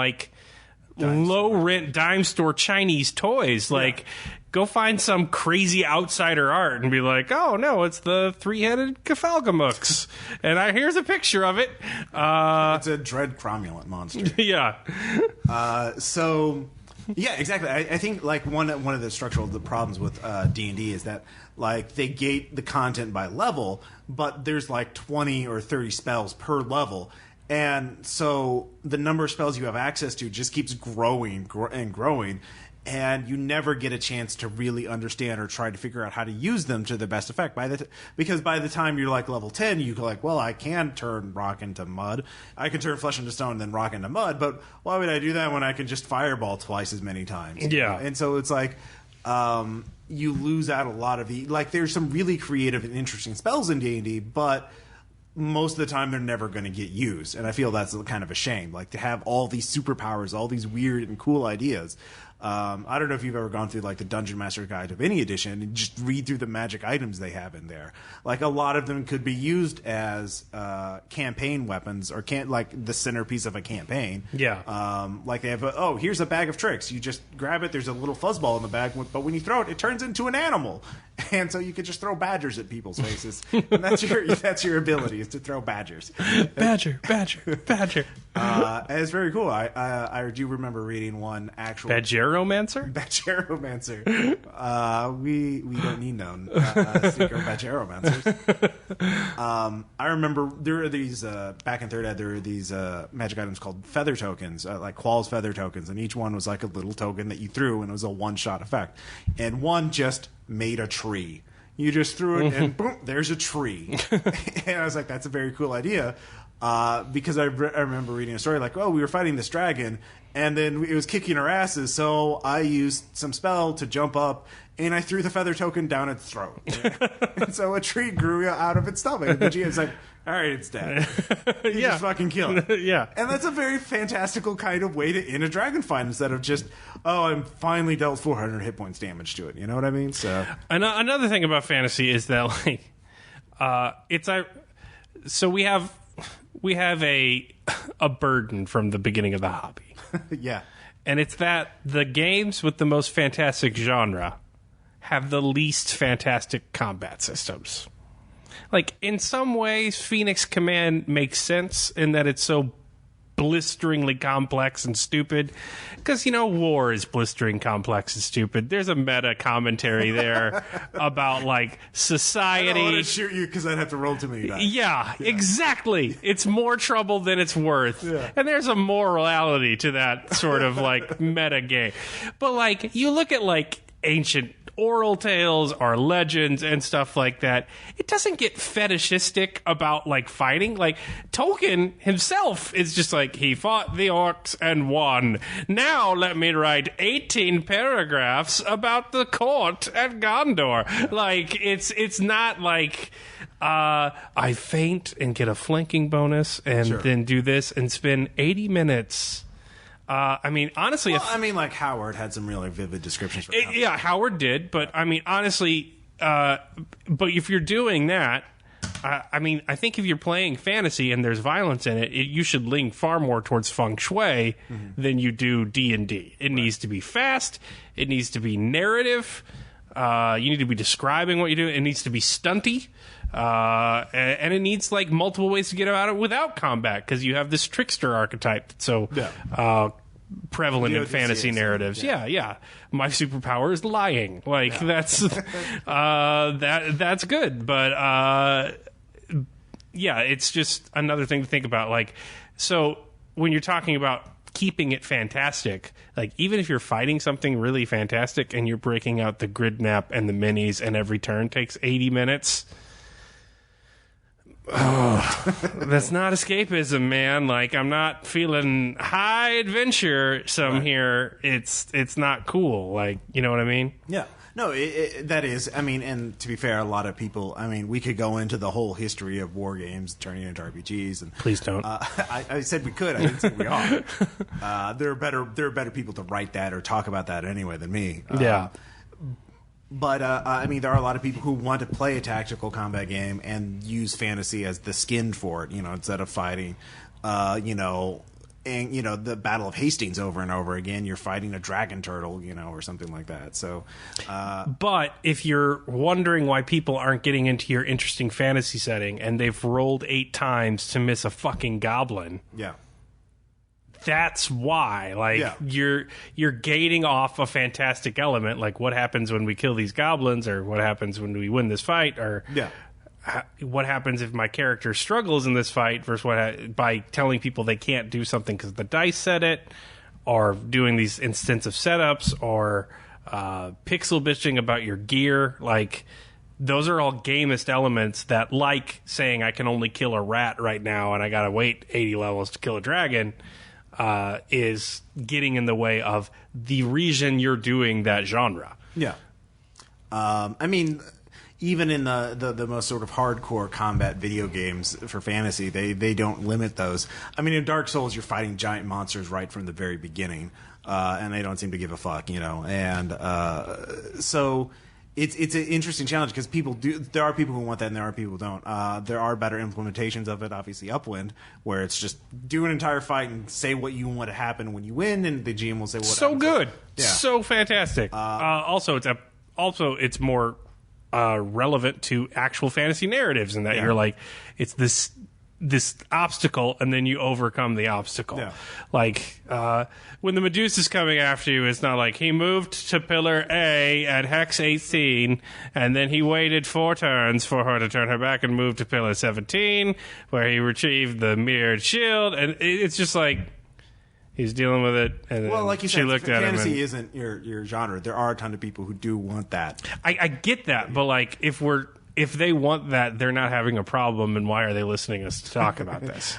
low-rent dime store Chinese toys. Like, go find some crazy outsider art and be like, oh, no, it's the three-headed Kefalgamux. And here's a picture of it. It's a dread cromulent monster. Yeah. So, yeah, exactly. I think, like, one of the structural problems with D&D is that, like, they gate the content by level, but there's, like, 20 or 30 spells per level. And so the number of spells you have access to just keeps growing and growing, and you never get a chance to really understand or try to figure out how to use them to their best effect. Because by the time you're like level 10, you go like, well, I can turn rock into mud. I can turn flesh into stone and then rock into mud, but why would I do that when I can just fireball twice as many times? Yeah. And so it's like you lose out a lot of the... Like, there's some really creative and interesting spells in D&D, but... most of the time they're never going to get used, and I feel that's kind of a shame. Like, to have all these superpowers, all these weird and cool ideas. I don't know if you've ever gone through like the Dungeon Master Guide of any edition and just read through the magic items they have in there. Like, a lot of them could be used as campaign weapons or like the centerpiece of a campaign. Yeah. Like they have here's a bag of tricks. You just grab it. There's a little fuzzball in the bag, but when you throw it, it turns into an animal. And so you could just throw badgers at people's faces. And that's your ability, is to throw badgers. Badger. And it's very cool. I do remember reading one actual... Badgeromancer? Badgeromancer. We don't need known secret Badgeromancers. I remember there are these, back in 3rd Ed, there were these magic items called feather tokens, like Qual's feather tokens, and each one was like a little token that you threw, and it was a one-shot effect. And one just made a tree. You just threw it, and boom, there's a tree. And I was like, that's a very cool idea. Because I remember reading a story like, we were fighting this dragon, and then it was kicking our asses, so I used some spell to jump up, and I threw the feather token down its throat. And so a tree grew out of its stomach. And the GM's like, all right, it's dead. You just fucking kill it. Yeah. And that's a very fantastical kind of way to end a dragon fight, instead of just, I'm finally dealt 400 hit points damage to it. You know what I mean? So another thing about fantasy is that, like, so we have a burden from the beginning of the hobby. Yeah. And it's that the games with the most fantastic genre have the least fantastic combat systems. Like, in some ways, Phoenix Command makes sense in that it's so blisteringly complex and stupid. Because, war is blistering, complex, and stupid. There's a meta commentary there about, like, society. I don't want to shoot you because I'd have to roll too many dice. Yeah, exactly. It's more trouble than it's worth. Yeah. And there's a morality to that sort of, like, meta game. But, like, you look at, like, ancient oral tales or legends and stuff like that, it doesn't get fetishistic about, like, fighting. Like, Tolkien himself is just like, he fought the orcs and won. Now let me write 18 paragraphs about the court at Gondor. Yeah. Like, it's not like I feint and get a flanking bonus and then do this and spend 80 minutes. I mean, honestly... like, Howard had some really vivid descriptions for it. Yeah, Howard did, but, I mean, honestly... but if you're doing that... I think if you're playing fantasy and there's violence in it, you should lean far more towards feng shui than you do D&D. It needs to be fast. It needs to be narrative. You need to be describing what you do. It needs to be stunty. And it needs, like, multiple ways to get out of it without combat, because you have this trickster archetype that's so prevalent in fantasy narratives. Yeah. My superpower is lying. Like, that's that's good. But it's just another thing to think about. Like, so when you're talking about keeping it fantastic, like, even if you're fighting something really fantastic and you're breaking out the grid map and the minis and every turn takes 80 minutes... that's not escapism, man. Like, I'm not feeling high adventure here. It's not cool. Like, you know what I mean? Yeah. No, that is. I mean, and to be fair, a lot of people. I mean, we could go into the whole history of war games turning into RPGs. And please don't. I said we could. I didn't say we are. There are better people to write that or talk about that anyway than me. Yeah. But, I mean, there are a lot of people who want to play a tactical combat game and use fantasy as the skin for it, instead of fighting, and the Battle of Hastings over and over again. You're fighting a dragon turtle, or something like that. So, but if you're wondering why people aren't getting into your interesting fantasy setting and they've rolled 8 times to miss a fucking goblin, yeah, that's why. Like you're gating off a fantastic element, like what happens when we kill these goblins, or what happens when we win this fight, or what happens if my character struggles in this fight versus by telling people they can't do something because the dice said it, or doing these extensive setups, or pixel bitching about your gear. Like, those are all gamist elements that, like saying I can only kill a rat right now and I gotta wait 80 levels to kill a dragon, is getting in the way of the reason you're doing that genre. Yeah. I mean, even in the most sort of hardcore combat video games for fantasy, they don't limit those. I mean, in Dark Souls, you're fighting giant monsters right from the very beginning, and they don't seem to give a fuck, And so it's an interesting challenge because there are people who want that and there are people who don't. There are better implementations of it, obviously Upwind, where it's just do an entire fight and say what you want to happen when you win, and the GM will say what. So good, so fantastic. Also, it's more relevant to actual fantasy narratives, in that you're like, it's this obstacle and then you overcome the obstacle. Like when the Medusa's coming after you, it's not like he moved to pillar A at hex 18 and then he waited 4 turns for her to turn her back and move to pillar 17 where he retrieved the mirrored shield, and it's just like he's dealing with it, and well, like you said, looked at him. Fantasy isn't your genre. There are a ton of people who do want that. I get that, but like if they want that, they're not having a problem, and why are they listening to us talk about this?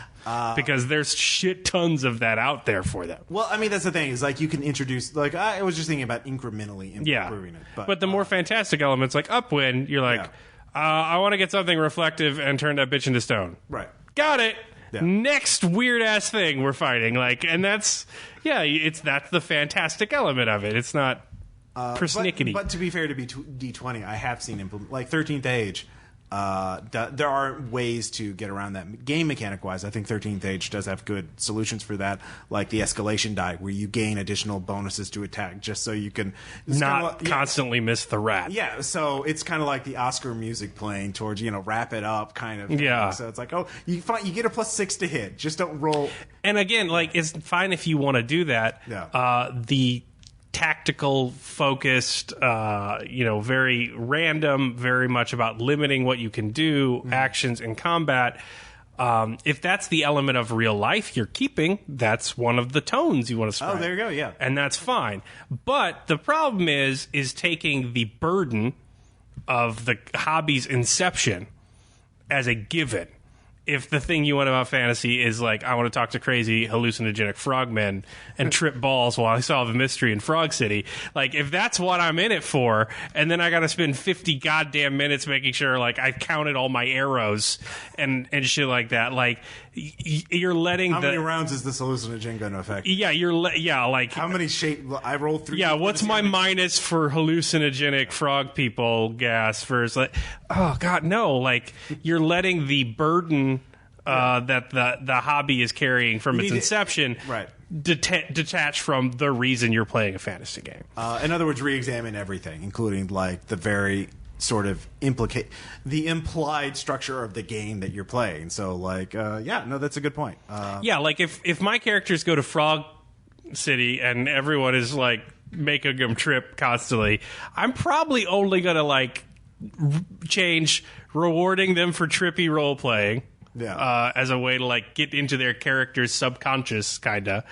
Because there's shit tons of that out there for them. Well, I mean, that's the thing, is like you can introduce, like I was just thinking about incrementally improving it. But the more fantastic elements, like Upwind, you're like, I want to get something reflective and turn that bitch into stone. Right. Got it. Yeah. Next weird ass thing we're fighting, like, and that's the fantastic element of it. It's not persnickety. But to be fair to D20, I have seen like 13th Age. There are ways to get around that game mechanic wise. I think 13th Age does have good solutions for that, like the escalation die, where you gain additional bonuses to attack just so you can not constantly miss the rat. Yeah, so it's kind of like the Oscar music playing towards wrap it up kind of thing. Yeah. So it's like, oh, you get a +6 to hit, just don't roll. And again, like, it's fine if you want to do that. Yeah. The tactical focused, very random, very much about limiting what you can do, actions in combat. If that's the element of real life you're keeping, that's one of the tones you want to strike. Oh, there you go, yeah. And that's fine. But the problem is taking the burden of the hobby's inception as a given. If the thing you want about fantasy is like, I want to talk to crazy hallucinogenic frogmen and trip balls while I solve a mystery in Frog City, like, if that's what I'm in it for, and then I got to spend 50 goddamn minutes making sure like I've counted all my arrows and shit like that, like, you're letting how many rounds is this hallucinogen going to affect? Yeah, like how many I rolled through. Yeah, what's my minus for hallucinogenic frog people gas versus like, oh god, no, like, you're letting the burden that the hobby is carrying from its inception detach from the reason you're playing a fantasy game. In other words, re-examine everything, including like the very sort of the implied structure of the game that you're playing. So like, that's a good point. Like if my characters go to Frog City and everyone is like making them trip constantly, I'm probably only gonna like change rewarding them for trippy role playing. As a way to like get into their character's subconscious, kinda.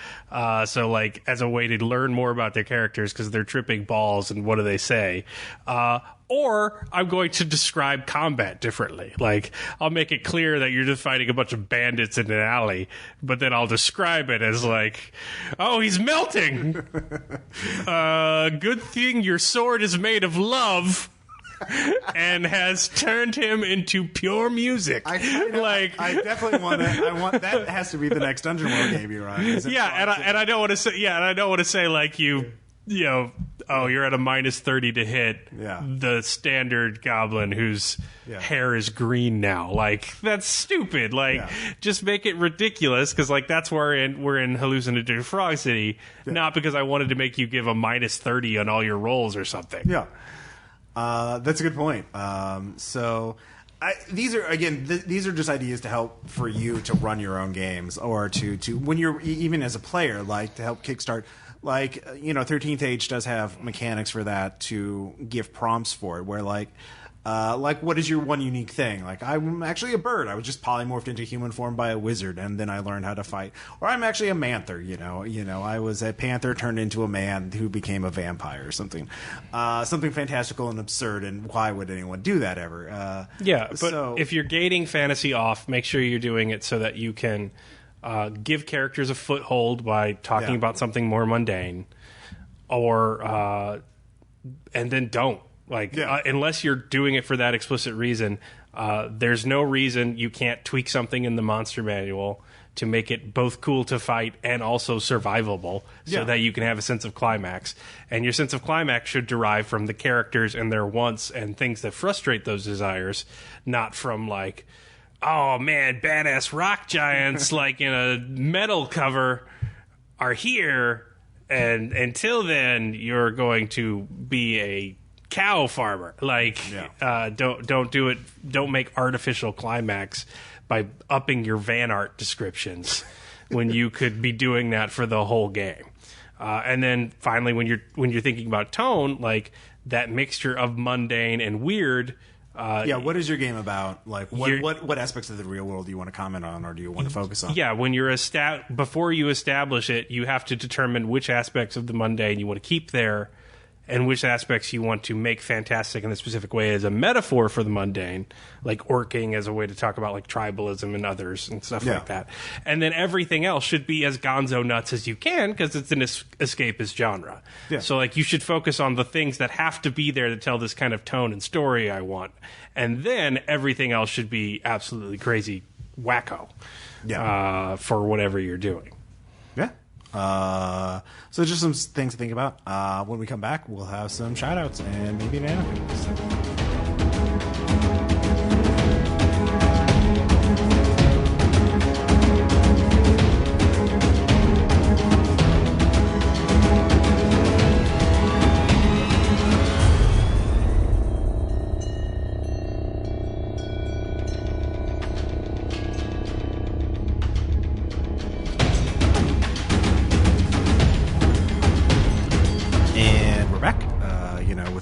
So like as a way to learn more about their characters because they're tripping balls and what do they say. Or I'm going to describe combat differently. Like, I'll make it clear that you're just fighting a bunch of bandits in an alley, but then I'll describe it as like, oh, he's melting. Good thing your sword is made of love. And has turned him into pure music. I definitely want that. That has to be the next Dungeon World game you're on. And I don't want to say. Yeah, and I don't want to say like you oh, you're at a -30 to hit Yeah. the standard goblin whose hair is green now. Like, that's stupid. Like, just make it ridiculous, because, like, that's where we're in Hallucinative Frog City, not because I wanted to make you give a -30 on all your rolls or something. Yeah. That's a good point. These are just ideas to help for you to run your own games, or to when you're even as a player, like to help kickstart. Like, 13th Age does have mechanics for that, to give prompts for it, where like what is your one unique thing? Like, I'm actually a bird. I was just polymorphed into human form by a wizard, and then I learned how to fight. Or I'm actually a manther. I was a panther turned into a man who became a vampire or something. Something fantastical and absurd. And why would anyone do that ever? But if you're gating fantasy off, make sure you're doing it so that you can give characters a foothold by talking about something more mundane, or and then don't. Like, unless you're doing it for that explicit reason, there's no reason you can't tweak something in the monster manual to make it both cool to fight and also survivable, so that you can have a sense of climax. And your sense of climax should derive from the characters and their wants and things that frustrate those desires, not from, like, oh man, badass rock giants like in a metal cover are here, and until then you're going to be a cow farmer. Like, don't do it. Don't make artificial climax by upping your van art descriptions when you could be doing that for the whole game. And then finally, when you're thinking about tone, like that mixture of mundane and weird. What is your game about? Like, what aspects of the real world do you want to comment on, or do you want to focus on? Yeah, when you're before you establish it, you have to determine which aspects of the mundane you want to keep there, and which aspects you want to make fantastic in a specific way as a metaphor for the mundane, like orking as a way to talk about like tribalism and others and stuff like that. And then everything else should be as gonzo nuts as you can, because it's an escapist genre. Yeah. So like you should focus on the things that have to be there to tell this kind of tone and story I want. And then everything else should be absolutely crazy wacko for whatever you're doing. Yeah. So just some things to think about. When we come back, we'll have some shout-outs and maybe an anecdote.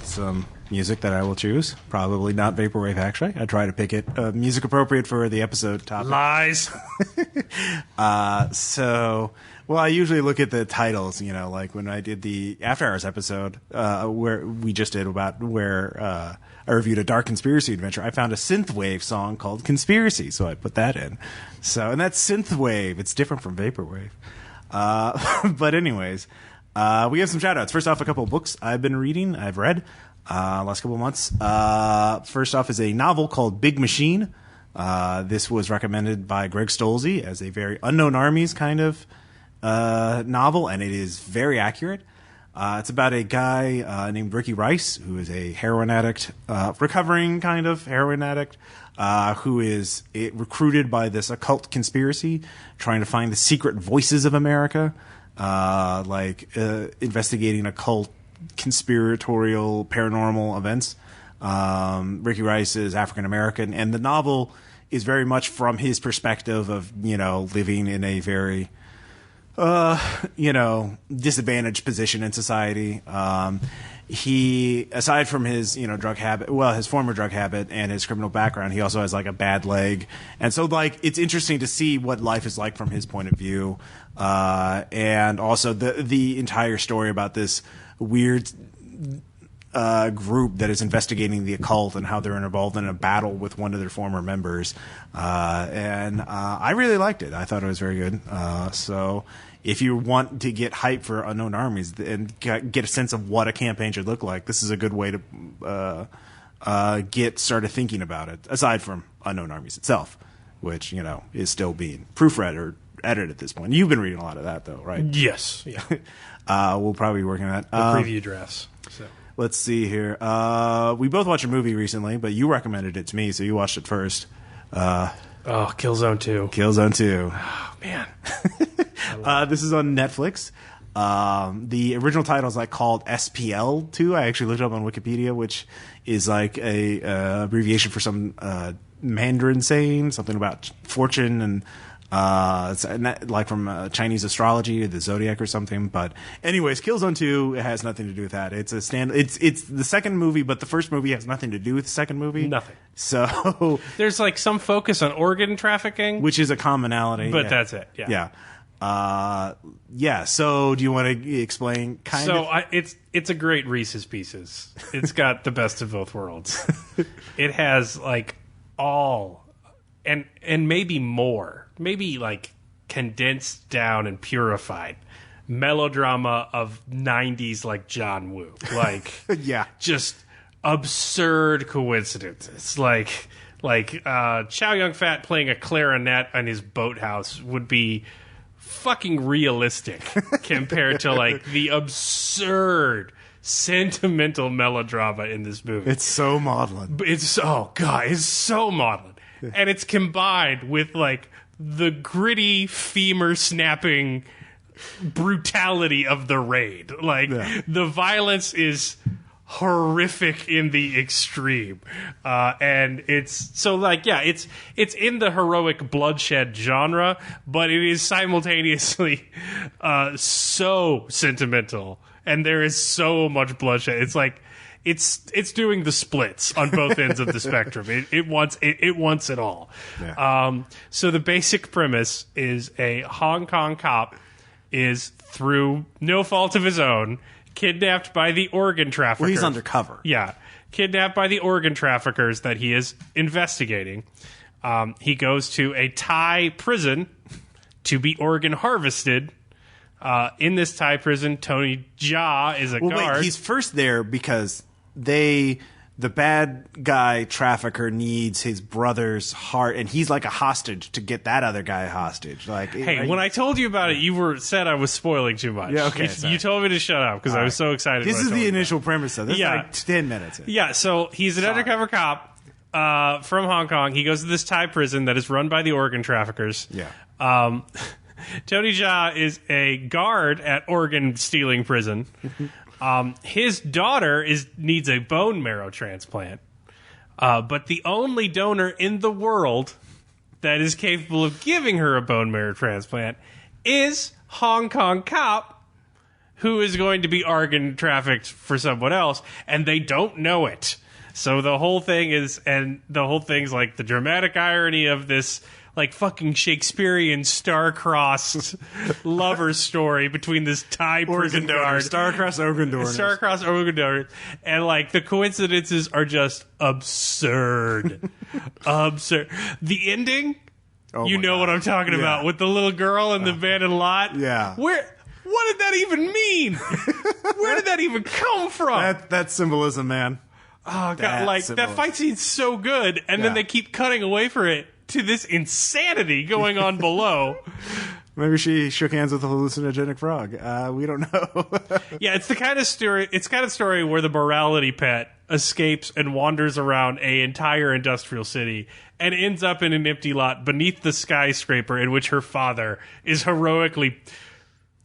Some music that I will choose. Probably not Vaporwave, actually. I try to pick it music appropriate for the episode topic. Lies! I usually look at the titles, like when I did the After Hours episode, where we just did I reviewed a dark conspiracy adventure. I found a synthwave song called Conspiracy, so I put that in. And that's synthwave. It's different from Vaporwave. But anyways, we have some shout-outs. First off, a couple of books I've read last couple of months. First off is a novel called Big Machine. This was recommended by Greg Stolze as a very Unknown Armies kind of novel, and it is very accurate. It's about a guy named Ricky Rice, who is a heroin addict, recovering kind of heroin addict, who is recruited by this occult conspiracy trying to find the secret voices of America. Investigating occult, conspiratorial, paranormal events. Ricky Rice is African American, and the novel is very much from his perspective of, living in a very, disadvantaged position in society. He, aside from his, drug habit, his former drug habit and his criminal background, he also has like a bad leg. And so it's interesting to see what life is like from his point of view. And also the entire story about this weird, group that is investigating the occult and how they're involved in a battle with one of their former members. I really liked it. I thought it was very good. So if you want to get hype for Unknown Armies and get a sense of what a campaign should look like, this is a good way to get started thinking about it, aside from Unknown Armies itself, which, is still being proofread or edited at this point. You've been reading a lot of that, though, right? Yes. Yeah. We'll probably be working on that. The preview drafts. So let's see here. We both watched a movie recently, but you recommended it to me, so you watched it first. Killzone 2. Killzone 2. Oh, man. This is on Netflix. The original title is called SPL 2. I actually looked it up on Wikipedia, which is a abbreviation for some Mandarin saying, something about fortune, and it's from Chinese astrology or the zodiac or something. But anyways, Killzone 2, it has nothing to do with that. It's it's the second movie, but the first movie has nothing to do with the second movie. Nothing. So there's some focus on organ trafficking, which is a commonality, but that's it. Yeah. So do you want to explain it's a great Reese's Pieces. It's got the best of both worlds. It has all and maybe more, maybe condensed down and purified melodrama of 90s John Woo. Yeah. Just absurd coincidences. Chow Yun-fat playing a clarinet on his boathouse would be fucking realistic compared to the absurd sentimental melodrama in this movie. It's so maudlin. It's so maudlin. And it's combined with the gritty femur snapping brutality of the raid. The violence is horrific in the extreme, and it's in the heroic bloodshed genre, but it is simultaneously so sentimental, and there is so much bloodshed. It's doing the splits on both ends of the spectrum. It wants it all. Yeah. So the basic premise is a Hong Kong cop is, through no fault of his own, kidnapped by the organ traffickers. Well, he's undercover. Yeah. Kidnapped by the organ traffickers that he is investigating. He goes to a Thai prison to be organ harvested. In this Thai prison, Tony Jaa is a guard. Wait, he's first there because the bad guy trafficker needs his brother's heart, and he's like a hostage to get that other guy hostage. When I told you about it, you said I was spoiling too much. Yeah, okay. You told me to shut up because I was so excited. This is the initial premise, though. This is 10 minutes in. Yeah, so he's an undercover cop from Hong Kong. He goes to this Thai prison that is run by the organ traffickers. Yeah. Tony Jaa is a guard at organ stealing prison. His daughter needs a bone marrow transplant, but the only donor in the world that is capable of giving her a bone marrow transplant is Hong Kong cop, who is going to be organ trafficked for someone else, and they don't know it. So the whole thing's the dramatic irony of this fucking Shakespearean star-crossed lover story between this Thai prison guard. Star-crossed organ donor. Star-crossed organ donor. And the coincidences are just absurd. Absurd. The ending, what I'm talking about, with the little girl in the abandoned lot. Yeah. What did that even mean? Where did that even come from? That symbolism, man. Oh, God, that fight scene's so good, and then they keep cutting away from it to this insanity going on below. Maybe she shook hands with a hallucinogenic frog. We don't know. Yeah, it's the kind of story. It's kind of story where the morality pet escapes and wanders around an entire industrial city and ends up in an empty lot beneath the skyscraper in which her father is heroically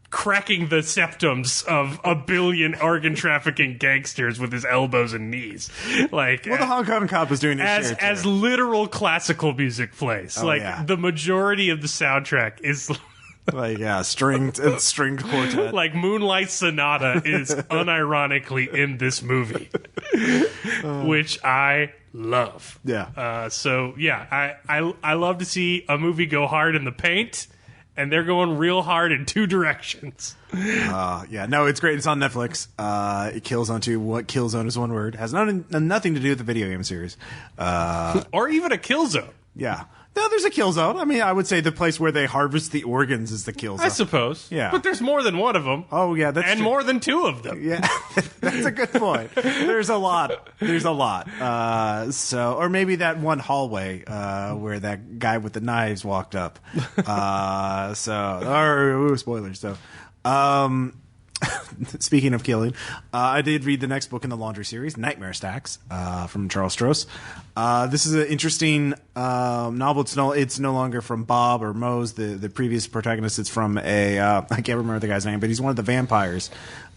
cracking the septums of a billion organ trafficking gangsters with his elbows and knees. The Hong Kong cop is doing this as literal classical music plays. The majority of the soundtrack is stringed quartet. Moonlight Sonata is unironically in this movie, which I love. Yeah. I love to see a movie go hard in the paint. And they're going real hard in two directions. It's great. It's on Netflix. Killzone 2. What Killzone is one word. Has nothing to do with the video game series. Or even a Killzone. Yeah. No, there's a kill zone. I mean, I would say the place where they harvest the organs is the kill zone. I suppose. Yeah. But there's more than one of them. Oh, yeah. That's and true. more than two of them. Yeah. That's a good point. There's a lot. Or maybe that one hallway where that guy with the knives walked up. Spoilers. So, Speaking of killing, I did read the next book in the Laundry series, Nightmare Stacks, from Charles Stross. This is an interesting novel. It's no longer from Bob or Mose, the previous protagonist. It's from I can't remember the guy's name, but he's one of the vampires.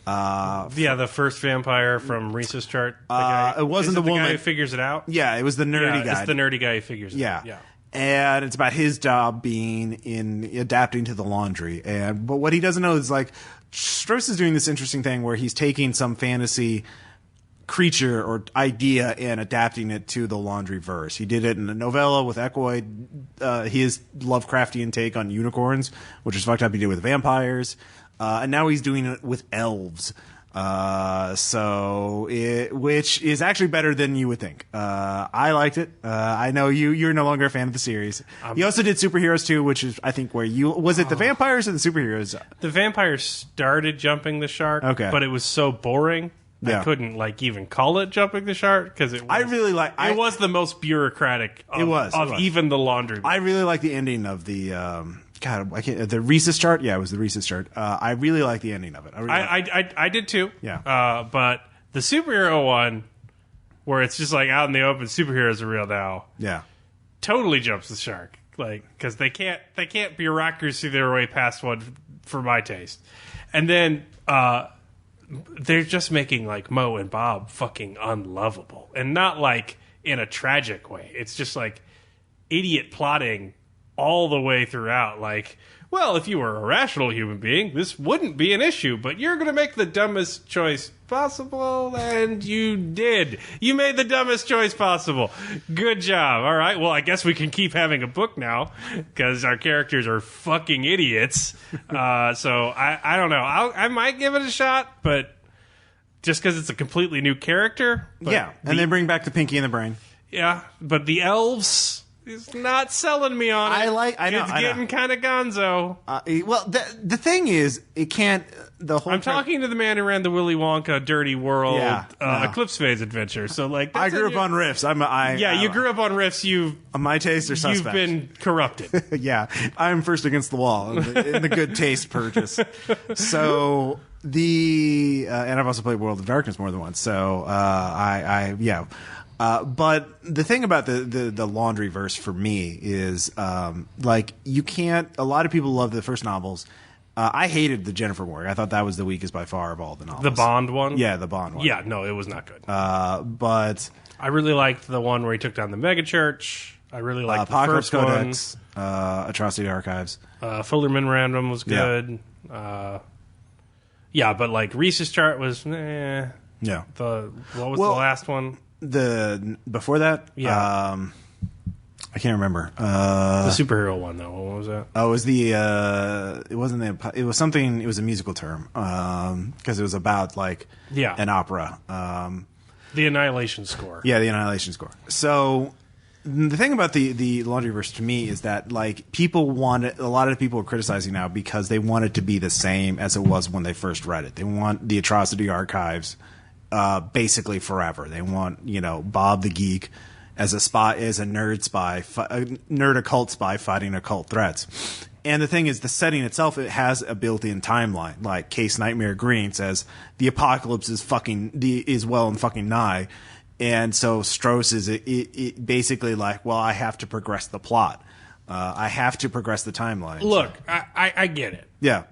The first vampire from Reese's Chart. It wasn't the woman guy who figures it out. Yeah, it was the nerdy guy. It's the nerdy guy who figures it out. Yeah. And it's about his job being in adapting to the laundry. But what he doesn't know is like Stross is doing this interesting thing where he's taking some fantasy creature or idea and adapting it to the laundry verse. He did it in a novella with Equoid, his Lovecraftian take on unicorns, which is fucked up. He did it with vampires. And now he's doing it with elves. Which is actually better than you would think. I liked it. I know you're no longer a fan of the series. He also did superheroes too, which is I think where was it the vampires or the superheroes? The vampires started jumping the shark, but it was so boring. I couldn't even call it jumping the shark because it was the most bureaucratic of even the laundry. I really like the ending of the the Reese's Chart. Yeah, it was the Reese's Chart. I really like the ending of it. I did too. Yeah. But the superhero one, where it's just like out in the open, superheroes are real now. Yeah. Totally jumps the shark, because they can't bureaucracy their way past one for my taste, and then they're just making Mo and Bob fucking unlovable, and not in a tragic way. It's just idiot plotting all the way throughout. Well, if you were a rational human being, this wouldn't be an issue, but you're going to make the dumbest choice possible, and you did. You made the dumbest choice possible. Good job. All right, well, I guess we can keep having a book now, because our characters are fucking idiots. So I don't know. I might give it a shot, but just because it's a completely new character. Yeah, and they bring back the Pinky and the Brain. Yeah, but the elves... It's not selling me on it. It's getting kind of gonzo. Well, the thing is, it can't. I'm talking to the man who ran the Willy Wonka Dirty World Eclipse Phase adventure. So I grew up on riffs. You grew up on riffs. My tastes are suspect. You've been corrupted. Yeah, I'm first against the wall in the good taste purchase. So and I've also played World of Darkness more than once. So but the thing about the laundry verse for me is you can't. A lot of people love the first novels. I hated the Jennifer work. I thought that was the weakest by far of all the novels. The Bond one? Yeah, the Bond one. Yeah, no, it was not good. But I really liked the one where he took down the megachurch. I really liked the Apocalypse first Codex, Atrocity Archives. Fuller Memorandum was good. Yeah, but Reese's Chart was Yeah. What was the last one? Before that, I can't remember. The superhero one though. What was that? Oh, it was it wasn't it was something. It was a musical term because it was about an opera. The Annihilation Score. Yeah, the Annihilation Score. So the thing about the Laundryverse to me is that people want it. A lot of people are criticizing now because they want it to be the same as it was when they first read it. They want the Atrocity Archives. Basically forever. They want, Bob the Geek as a nerd occult spy fighting occult threats. And the thing is, the setting itself, it has a built-in timeline. Like Case Nightmare Green says, the apocalypse is well and fucking nigh. And so Stross is basically I have to progress the plot. I have to progress the timeline. Look, I get it. Yeah.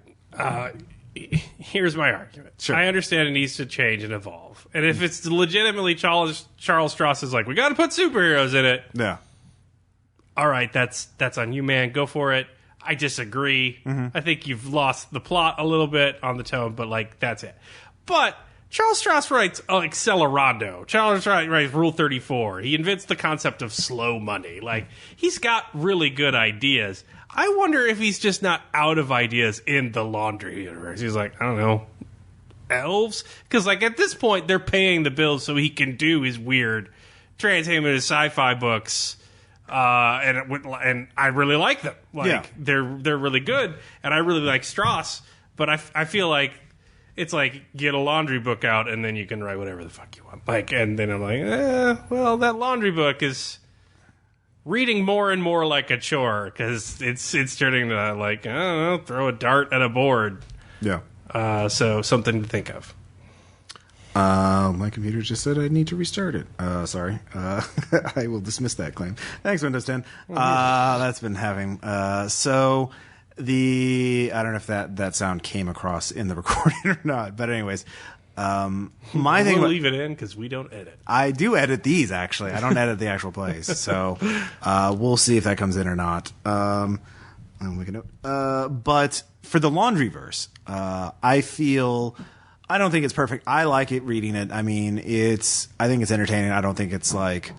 Here's my argument. Sure. I understand it needs to change and evolve. And if it's legitimately Charles Stross is we got to put superheroes in it. Yeah. All right, that's on you, man. Go for it. I disagree. Mm-hmm. I think you've lost the plot a little bit on the tone, but that's it. But Charles Stross writes Accelerando. Charles Stross writes Rule 34. He invents the concept of slow money. He's got really good ideas. I wonder if he's just not out of ideas in the laundry universe. He's I don't know, elves? Because at this point, they're paying the bills so he can do his weird transhumanist sci-fi books. And I really like them. They're really good, and I really like Stross. But I feel it's get a laundry book out, and then you can write whatever the fuck you want. And then I'm well, that laundry book is reading more and more like a chore because it's turning to I don't know, throw a dart at a board. Yeah. So something to think of. My computer just said I need to restart it. Sorry. I will dismiss that claim. Thanks, Windows 10. That's been having. So I don't know if that sound came across in the recording or not. But anyways, my thing. We'll leave it in because we don't edit. I do edit these, actually. I don't edit the actual plays. So we'll see if that comes in or not. I'll make a note. But for the laundry verse, I don't think it's perfect. I like it reading it. I mean, I think it's entertaining. I don't think it's like,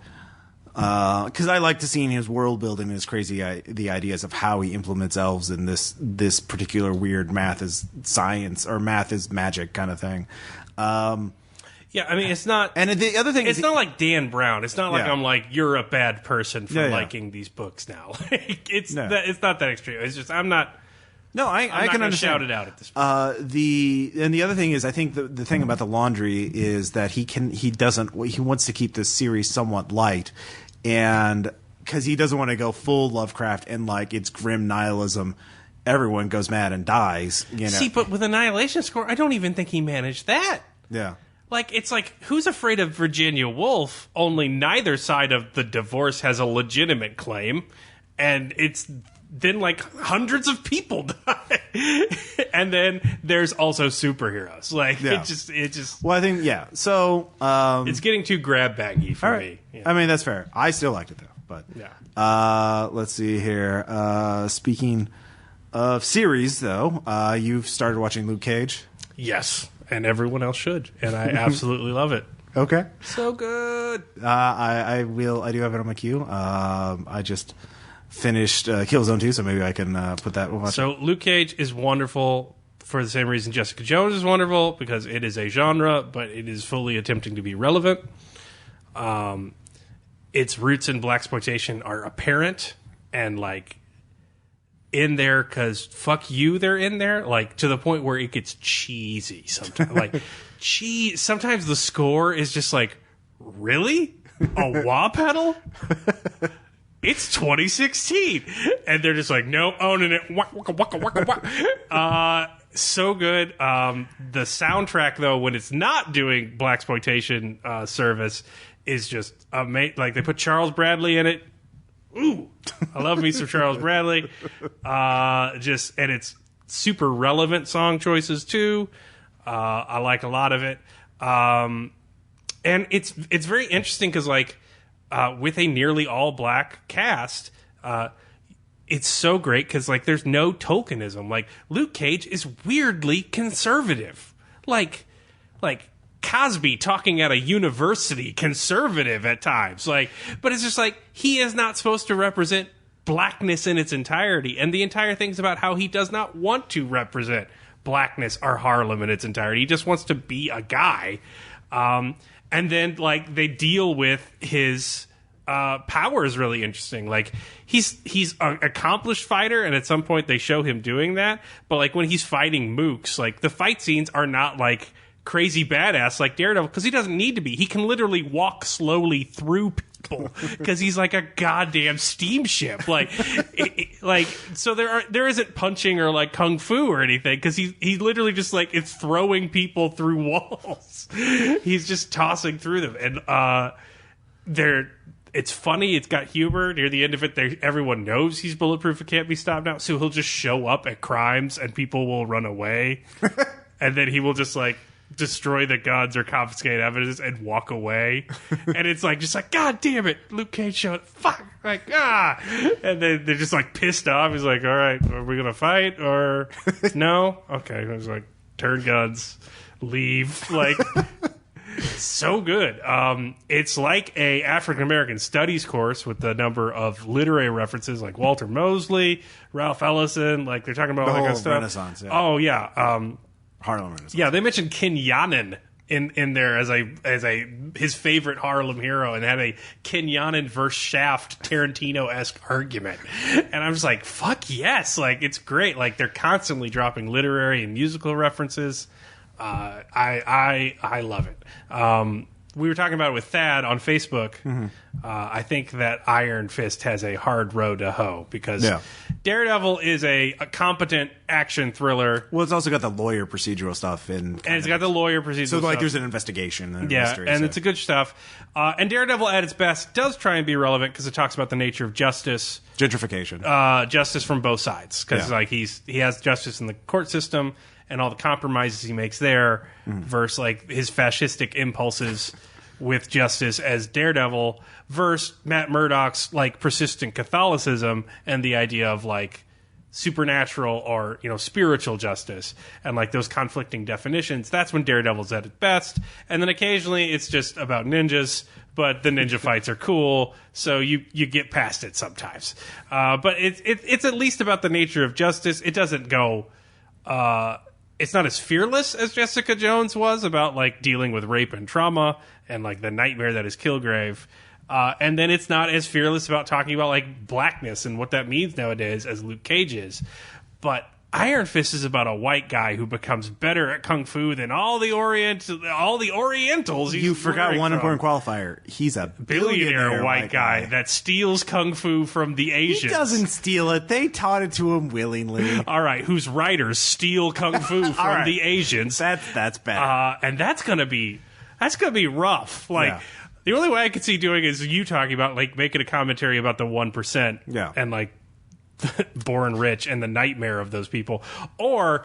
because I like to see his world building and his crazy, the ideas of how he implements elves in this particular weird math is science or math is magic kind of thing. Yeah, I mean, it's not. And the other thing it's not like Dan Brown. It's not like I'm like, you're a bad person for liking these books now. It's not that extreme. It's just, I'm not. No, I can understand. Shout it out at this point. The other thing is, I think the thing about the laundry is that he wants to keep this series somewhat light, and because he doesn't want to go full Lovecraft and like it's grim nihilism, everyone goes mad and dies. You know? See, but with Annihilation Score, I don't even think he managed that. Yeah. Like, it's like, who's afraid of Virginia Woolf? Only neither side of the divorce has a legitimate claim, and it's. Then, like, hundreds of people die. And then there's also superheroes. Like, it just... Well, I think, yeah. So... it's getting too grab-baggy for me. Yeah. I mean, that's fair. I still liked it, though. But yeah. Let's see here. Speaking of series, though, you've started watching Luke Cage. Yes. And everyone else should. And I absolutely love it. Okay. So good. I do have it on my queue. I just... finished Killzone 2, so maybe I can put that one. So Luke Cage is wonderful for the same reason Jessica Jones is wonderful, because it is a genre, but it is fully attempting to be relevant. Its roots in blaxploitation are apparent and like in there because fuck you, they're in there, like to the point where it gets cheesy sometimes. Like sometimes the score is just like, really? A wah pedal? It's 2016, and they're just like, no, owning it. Waka, waka, waka, waka. So good. The soundtrack, though, when it's not doing blaxploitation service, is just amazing. Like they put Charles Bradley in it. Ooh, I love me some Charles Bradley. And it's super relevant song choices too. I like a lot of it, and it's very interesting because like. With a nearly all black cast, it's so great because like there's no tokenism. Like Luke Cage is weirdly conservative, like Cosby talking at a university, conservative at times. Like, but it's just like he is not supposed to represent blackness in its entirety, and the entire thing's about how he does not want to represent blackness or Harlem in its entirety. He just wants to be a guy. And then, like, they deal with his power is really interesting. Like, he's an accomplished fighter, and at some point they show him doing that. But, like, when he's fighting mooks, like, the fight scenes are not, like, crazy badass like Daredevil, because he doesn't need to be. He can literally walk slowly through people because he's like a goddamn steamship. Like, so there isn't punching or like kung fu or anything because he literally just like it's throwing people through walls. He's just tossing through them, and it's funny. It's got humor. Near the end of it, everyone knows he's bulletproof and can't be stopped now, so he'll just show up at crimes and people will run away, and then he will just like destroy the guns or confiscate evidence and walk away. And it's like just like, God damn it, Luke Cage showed fuck, like and then they're just like pissed off. He's like, all right, are we gonna fight or no? Okay. I was like, turn guns, leave. Like, so good. It's like a African American studies course with a number of literary references like Walter Mosley, Ralph Ellison. Like they're talking about the all that whole kind of stuff. Renaissance. Yeah. Oh yeah. Harlem Renaissance. Yeah, they mentioned Kenyanin in there as his favorite Harlem hero, and had a Kenyanin versus Shaft Tarantino-esque argument. And I'm just like, fuck yes, like it's great. Like they're constantly dropping literary and musical references. I love it. we were talking about it with Thad on Facebook. I think that Iron Fist has a hard road to hoe because Daredevil is a competent action thriller. Well, it's also got the lawyer procedural stuff and it's got the lawyer procedural stuff. So, like, there's an investigation. And mystery, and it's a good stuff. And Daredevil, at its best, does try and be relevant because it talks about the nature of justice. Gentrification. Justice from both sides. Because, like, he has justice in the court system and all the compromises he makes there versus, like, his fascistic impulses with justice as Daredevil versus Matt Murdock's, like, persistent Catholicism and the idea of, like, supernatural or, you know, spiritual justice and, like, those conflicting definitions. That's when Daredevil's at its best. And then occasionally it's just about ninjas, but the ninja fights are cool, so you get past it sometimes. But it's at least about the nature of justice. It doesn't go... it's not as fearless as Jessica Jones was about, like, dealing with rape and trauma and, like, the nightmare that is Kilgrave. And then it's not as fearless about talking about, like, blackness and what that means nowadays as Luke Cage is. But Iron Fist is about a white guy who becomes better at kung fu than all the Orientals. You forgot one important qualifier. He's a billionaire white guy that steals kung fu from the Asians. He doesn't steal it. They taught it to him willingly. All right, whose writers steal kung fu from the Asians. That's bad. And that's gonna be rough. Like, the only way I could see doing is you talking about, like, making a commentary about the 1%. Yeah. And, like, Born Rich and the nightmare of those people. Or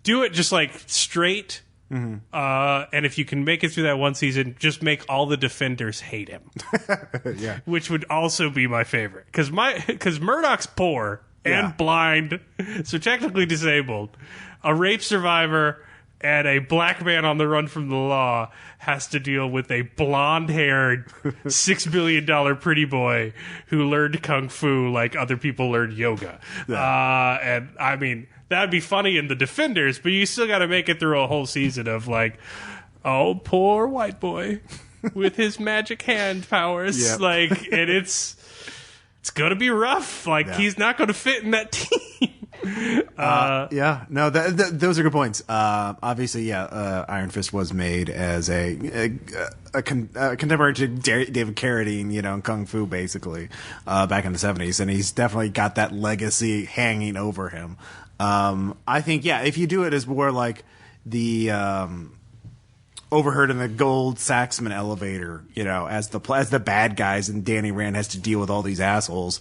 do it just, like, straight. And if you can make it through that one season, just make all the Defenders hate him. Yeah. Which would also be my favorite. Because Murdoch's poor and blind, so technically disabled. A rape survivor and a black man on the run from the law has to deal with a blonde-haired, $6 billion pretty boy who learned kung fu like other people learned yoga. Yeah. And, I mean, that'd be funny in the Defenders, but you still got to make it through a whole season of, like, oh, poor white boy with his magic hand powers. Yep. Like, and it's going to be rough. Like, he's not going to fit in that team. No, those are good points. Obviously, Iron Fist was made as a contemporary to David Carradine, you know, in Kung Fu, basically, back in the 70s, and he's definitely got that legacy hanging over him. I think, if you do it as more like the Overheard in the Gold Saxman elevator, you know, as the bad guys, and Danny Rand has to deal with all these assholes,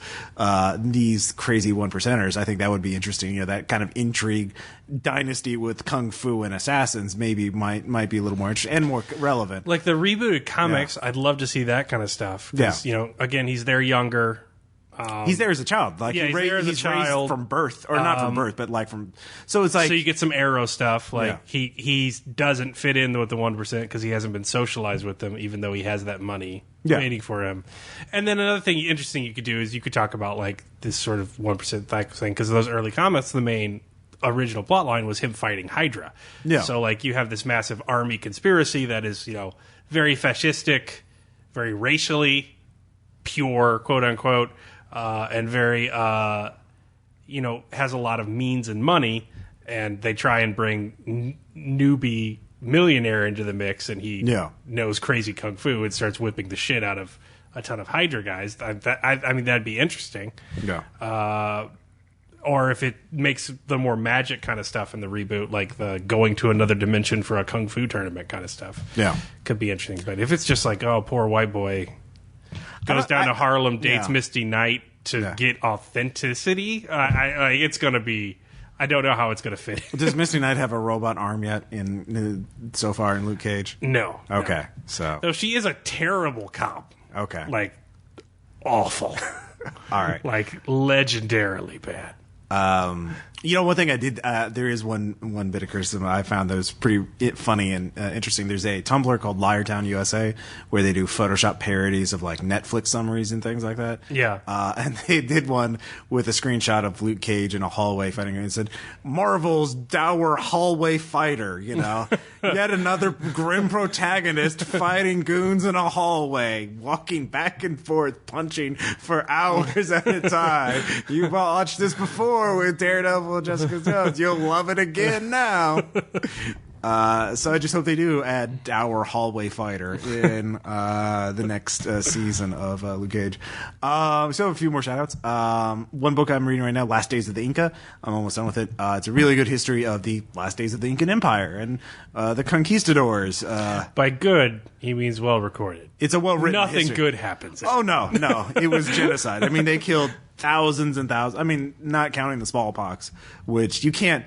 these crazy 1%ers. I think that would be interesting. You know, that kind of intrigue dynasty with kung fu and assassins maybe might be a little more interesting and more relevant. Like the rebooted comics, I'd love to see that kind of stuff. You know, again, he's there younger. He's there as a child. Like, he's there as a child. Raised from birth, or not from birth, but like from. So it's like, so you get some Arrow stuff. Like he doesn't fit in with the 1% because he hasn't been socialized with them, even though he has that money waiting for him. And then another thing interesting you could do is you could talk about, like, this sort of 1% thing, because those early comics, the main original plot line was him fighting Hydra. Yeah. So, like, you have this massive army conspiracy that is, you know, very fascistic, very racially pure, quote unquote. And very, you know, has a lot of means and money, and they try and bring newbie millionaire into the mix, and he knows crazy kung fu and starts whipping the shit out of a ton of Hydra guys. I mean, that'd be interesting. Yeah. Or if it makes the more magic kind of stuff in the reboot, like the going to another dimension for a kung fu tournament kind of stuff. Yeah. Could be interesting. But if it's just like, oh, poor white boy goes down to Harlem, dates Misty Knight to get authenticity, it's going to be... I don't know how it's going to fit. Does Misty Knight have a robot arm yet so far in Luke Cage? No. Okay, so... So she is a terrible cop. Okay. Like, awful. All right. Like, legendarily bad. You know, one thing I did, there is one bit of criticism I found that was pretty funny and interesting. There's a Tumblr called Liartown USA where they do Photoshop parodies of, like, Netflix summaries and things like that. Yeah. And they did one with a screenshot of Luke Cage in a hallway fighting, and it said, Marvel's dour hallway fighter, you know. Yet another grim protagonist fighting goons in a hallway, walking back and forth, punching for hours at a time. You've watched this before with Daredevil, Jessica Jones. You'll love it again now. So I just hope they do add our hallway fighter in the next season of Luke Cage. So a few more shout-outs. One book I'm reading right now, Last Days of the Inca. I'm almost done with it. It's a really good history of the last days of the Incan Empire and the conquistadors. By good, he means well-recorded. It's a well-written Nothing history. good happens. Oh, no. It was genocide. I mean, they killed thousands and thousands. I mean, not counting the smallpox, which you can't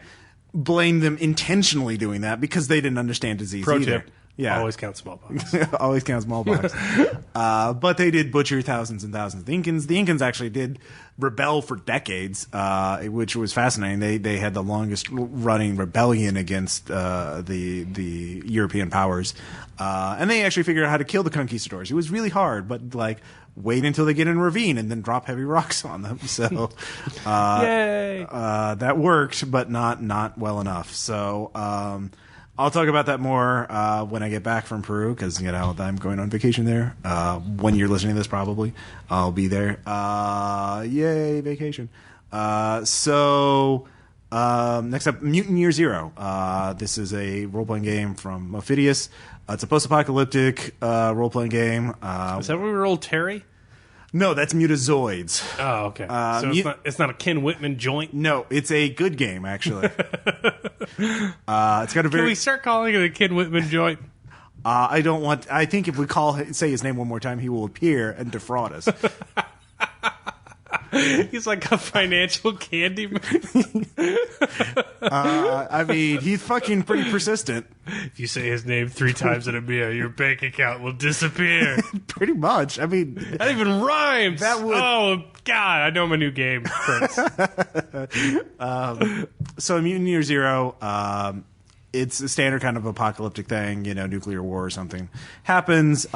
blame them intentionally doing that because they didn't understand disease Pro either. tip. Yeah. Always count smallpox. Always count smallpox. But they did butcher thousands and thousands of Incans. The Incans actually did rebel for decades, which was fascinating. They had the longest running rebellion against the European powers. And they actually figured out how to kill the conquistadors. It was really hard, but like wait until they get in a ravine and then drop heavy rocks on them. So Yay! that worked, but not well enough. So I'll talk about that more when I get back from Peru, because I'm going on vacation there. When you're listening to this, probably I'll be there. Yay, vacation! So next up, Mutant Year Zero. This is a role-playing game from Ophidius. It's a post-apocalyptic role-playing game. Is that where we rolled Terry? No, that's Mutazoids. Oh, okay. So it's not a Ken Whitman joint? No, it's a good game, actually. It's got a very. Can we start calling it a Ken Whitman joint? I don't want. I think if we say his name one more time, he will appear and defraud us. He's like a financial candy man. I mean, he's fucking pretty persistent. If you say his name 3 times in a meal, your bank account will disappear. Pretty much. I mean, that even rhymes. That would. Oh God, I know my new game, Prince. So, Mutant Year Zero. It's a standard kind of apocalyptic thing. Nuclear war or something happens.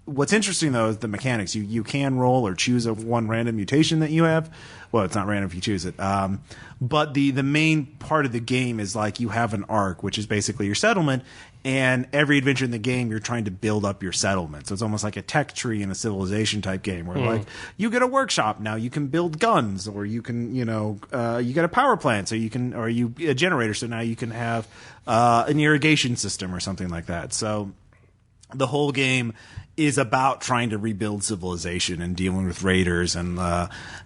What's interesting, though, is the mechanics. You can roll or choose one random mutation that you have. Well, it's not random if you choose it. But the main part of the game is like you have an arc, which is basically your settlement. And every adventure in the game, you're trying to build up your settlement. So it's almost like a tech tree in a civilization type game where like you get a workshop. Now you can build guns, or you can, you get a power plant. So you can, or a generator. So now you can have an irrigation system or something like that. So the whole game is about trying to rebuild civilization and dealing with raiders and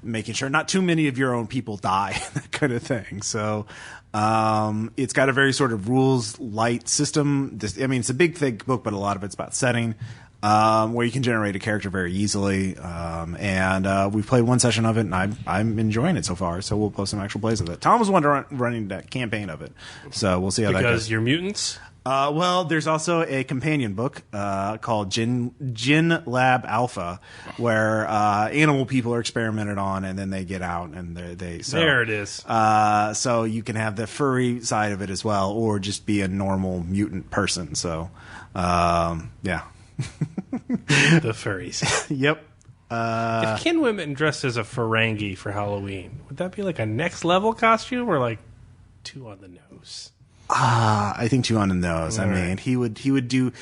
making sure not too many of your own people die, that kind of thing. So it's got a very sort of rules light system. It's a big, thick book, but a lot of it's about setting, where you can generate a character very easily. And we've played one session of it, and I'm enjoying it so far. So we'll post some actual plays of it. Tom was one running that campaign of it, so we'll see how that goes. Because you're mutants. Well, there's also a companion book called Gin Lab Alpha, where animal people are experimented on, and then they get out and there it is. So you can have the furry side of it as well, or just be a normal mutant person. So, yeah. The furries. Yep. If Ken Whitman dressed as a Ferengi for Halloween, would that be like a next level costume, or like 2 on the nose? I think 2 on the nose. I mean, he would do.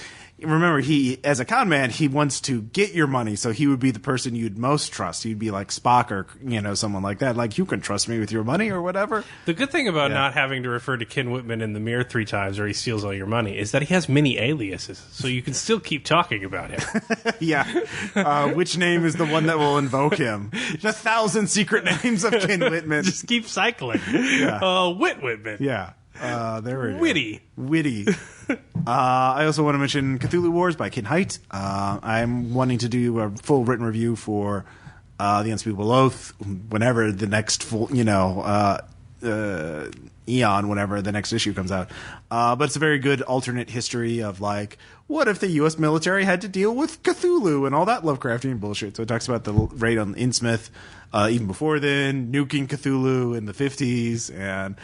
Remember, he as a con man, he wants to get your money, so he would be the person you'd most trust. He'd be like Spock or someone like that. Like, you can trust me with your money or whatever. The good thing about not having to refer to Ken Whitman in the mirror 3 times, or he steals all your money, is that he has many aliases, so you can still keep talking about him. Yeah. Which name is the one that will invoke him? The 1,000 secret names of Ken Whitman. Just keep cycling. Yeah. Whitman. Yeah. There we go. Witty. I also want to mention Cthulhu Wars by Ken Hite. I'm wanting to do a full written review for The Unspeakable Oath whenever the next full, eon, whenever the next issue comes out. But it's a very good alternate history of like, what if the U.S. military had to deal with Cthulhu and all that Lovecraftian bullshit? So it talks about the raid on Innsmouth even before then, nuking Cthulhu in the 50s, and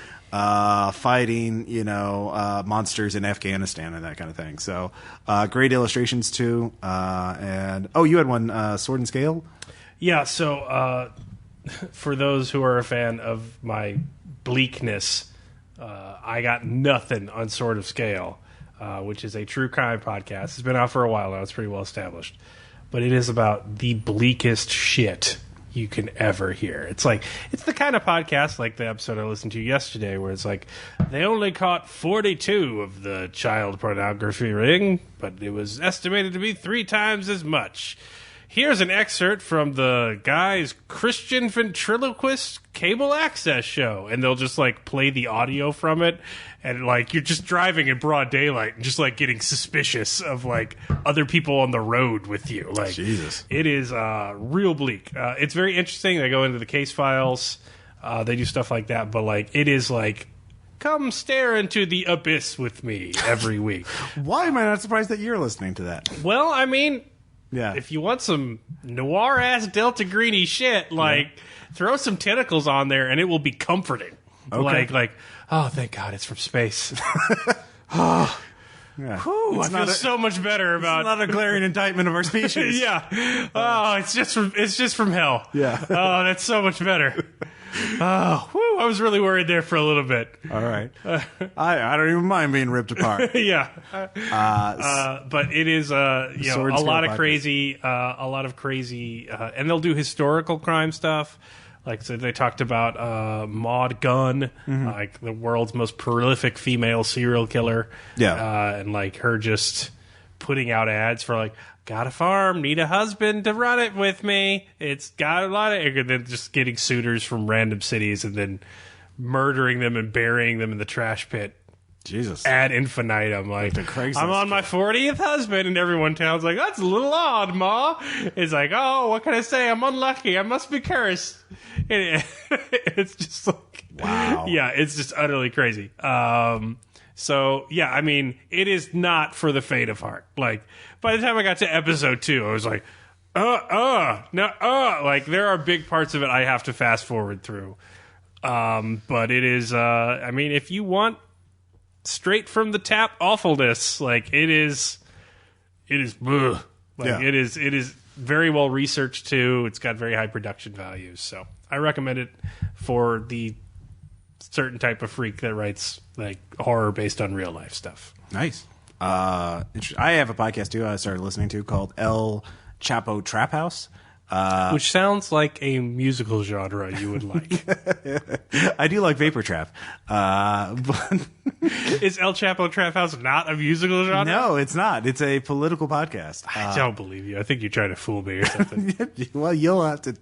fighting, monsters in Afghanistan and that kind of thing. So great illustrations too. And you had one, Sword and Scale? Yeah, so for those who are a fan of my bleakness, I got nothing on Sword of Scale, which is a true crime podcast. It's been out for a while now. It's pretty well established. But it is about the bleakest shit you can ever hear. It's the kind of podcast like the episode I listened to yesterday where it's like, they only caught 42 of the child pornography ring, but it was estimated to be 3 times as much. Here's an excerpt from the guy's Christian ventriloquist cable access show. And they'll just play the audio from it. And you're just driving in broad daylight and just getting suspicious of other people on the road with you. Jesus. It is real bleak. It's very interesting. They go into the case files. They do stuff like that. But it is come stare into the abyss with me every week. Why am I not surprised that you're listening to that? Well, I mean, yeah. If you want some noir-ass Delta Greeny shit, throw some tentacles on there and it will be comforting. Okay. Oh, thank God it's from space. Oh, yeah. Whew, I feel so much better about. It's not a glaring indictment of our species. Yeah. Oh, it's just from hell. Yeah. Oh, that's so much better. Oh, whew, I was really worried there for a little bit. All right. I don't even mind being ripped apart. Yeah. But it is a lot of crazy, and they'll do historical crime stuff. So they talked about Maud Gunn, the world's most prolific female serial killer. Yeah. And her just putting out ads for got a farm, need a husband to run it with me. It's got a lot of, and then just getting suitors from random cities and then murdering them and burying them in the trash pit. Jesus. Ad infinitum. I'm on my 40th husband, and everyone tells that's a little odd, Ma. It's oh, what can I say? I'm unlucky. I must be cursed. It's just wow. Yeah, it's just utterly crazy. So yeah, I mean, it is not for the faint of heart. By the time I got to episode 2, I was there are big parts of it I have to fast forward through. But it is, I mean, if you want straight from the tap awfulness, it is, ugh. It is very well researched too. It's got very high production values. So I recommend it for the certain type of freak that writes horror based on real life stuff. Nice. I have a podcast too I started listening to called El Chapo Trap House. Which sounds like a musical genre you would like. I do like Vapor Trap. But is El Chapo Trap House not a musical genre? No, it's not. It's a political podcast. I don't believe you. I think you're trying to fool me or something. Well, you'll have to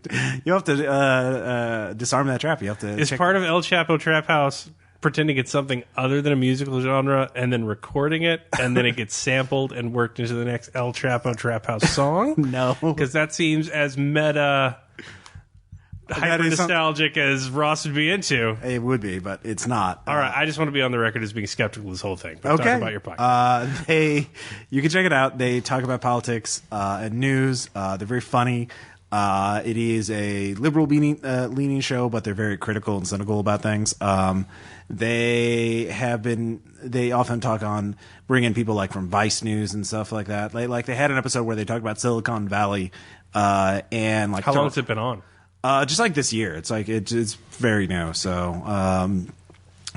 disarm that trap. You have to. Is part of El Chapo Trap House pretending it's something other than a musical genre and then recording it and then it gets sampled and worked into the next El Chapo Trap House song? No. Because that seems as meta, hyper nostalgic as Ross would be into. It would be, but it's not. All right, I just want to be on the record as being skeptical of this whole thing. But okay. Talk about your podcast. You can check it out. They talk about politics and news. They're very funny. It is a liberal leaning show, but they're very critical and cynical about things. They often talk on bring in people from Vice News and stuff like that. They had an episode where they talked about Silicon Valley, and how long has it been on? Just this year. It's very new. So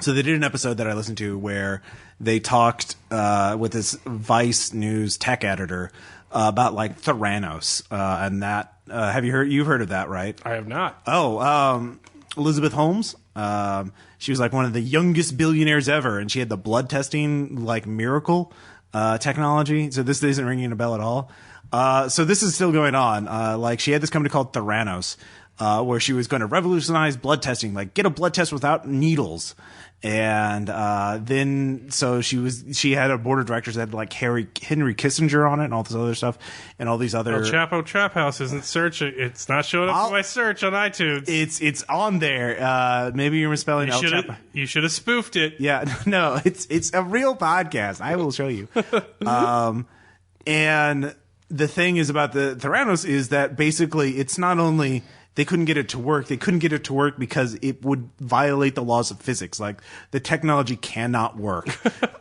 they did an episode that I listened to where they talked with this Vice News tech editor about Theranos, and that you've heard of that, right? I have not. Elizabeth Holmes. She was one of the youngest billionaires ever, and she had the blood testing miracle technology. So this isn't ringing a bell at all. So this is still going on. She had this company called Theranos, where she was going to revolutionize blood testing, get a blood test without needles. And then so she had a board of directors that had Henry Kissinger on it and all this other stuff and all these other. El Chapo Trap House isn't searching. It's not showing up in my search on iTunes. It's on there. Maybe you're misspelling El Chapo. You should have spoofed it. Yeah, no, it's a real podcast. I will show you. And the thing is about the Theranos is that basically it's not only. They couldn't get it to work. They couldn't get it to work because it would violate the laws of physics. The technology cannot work.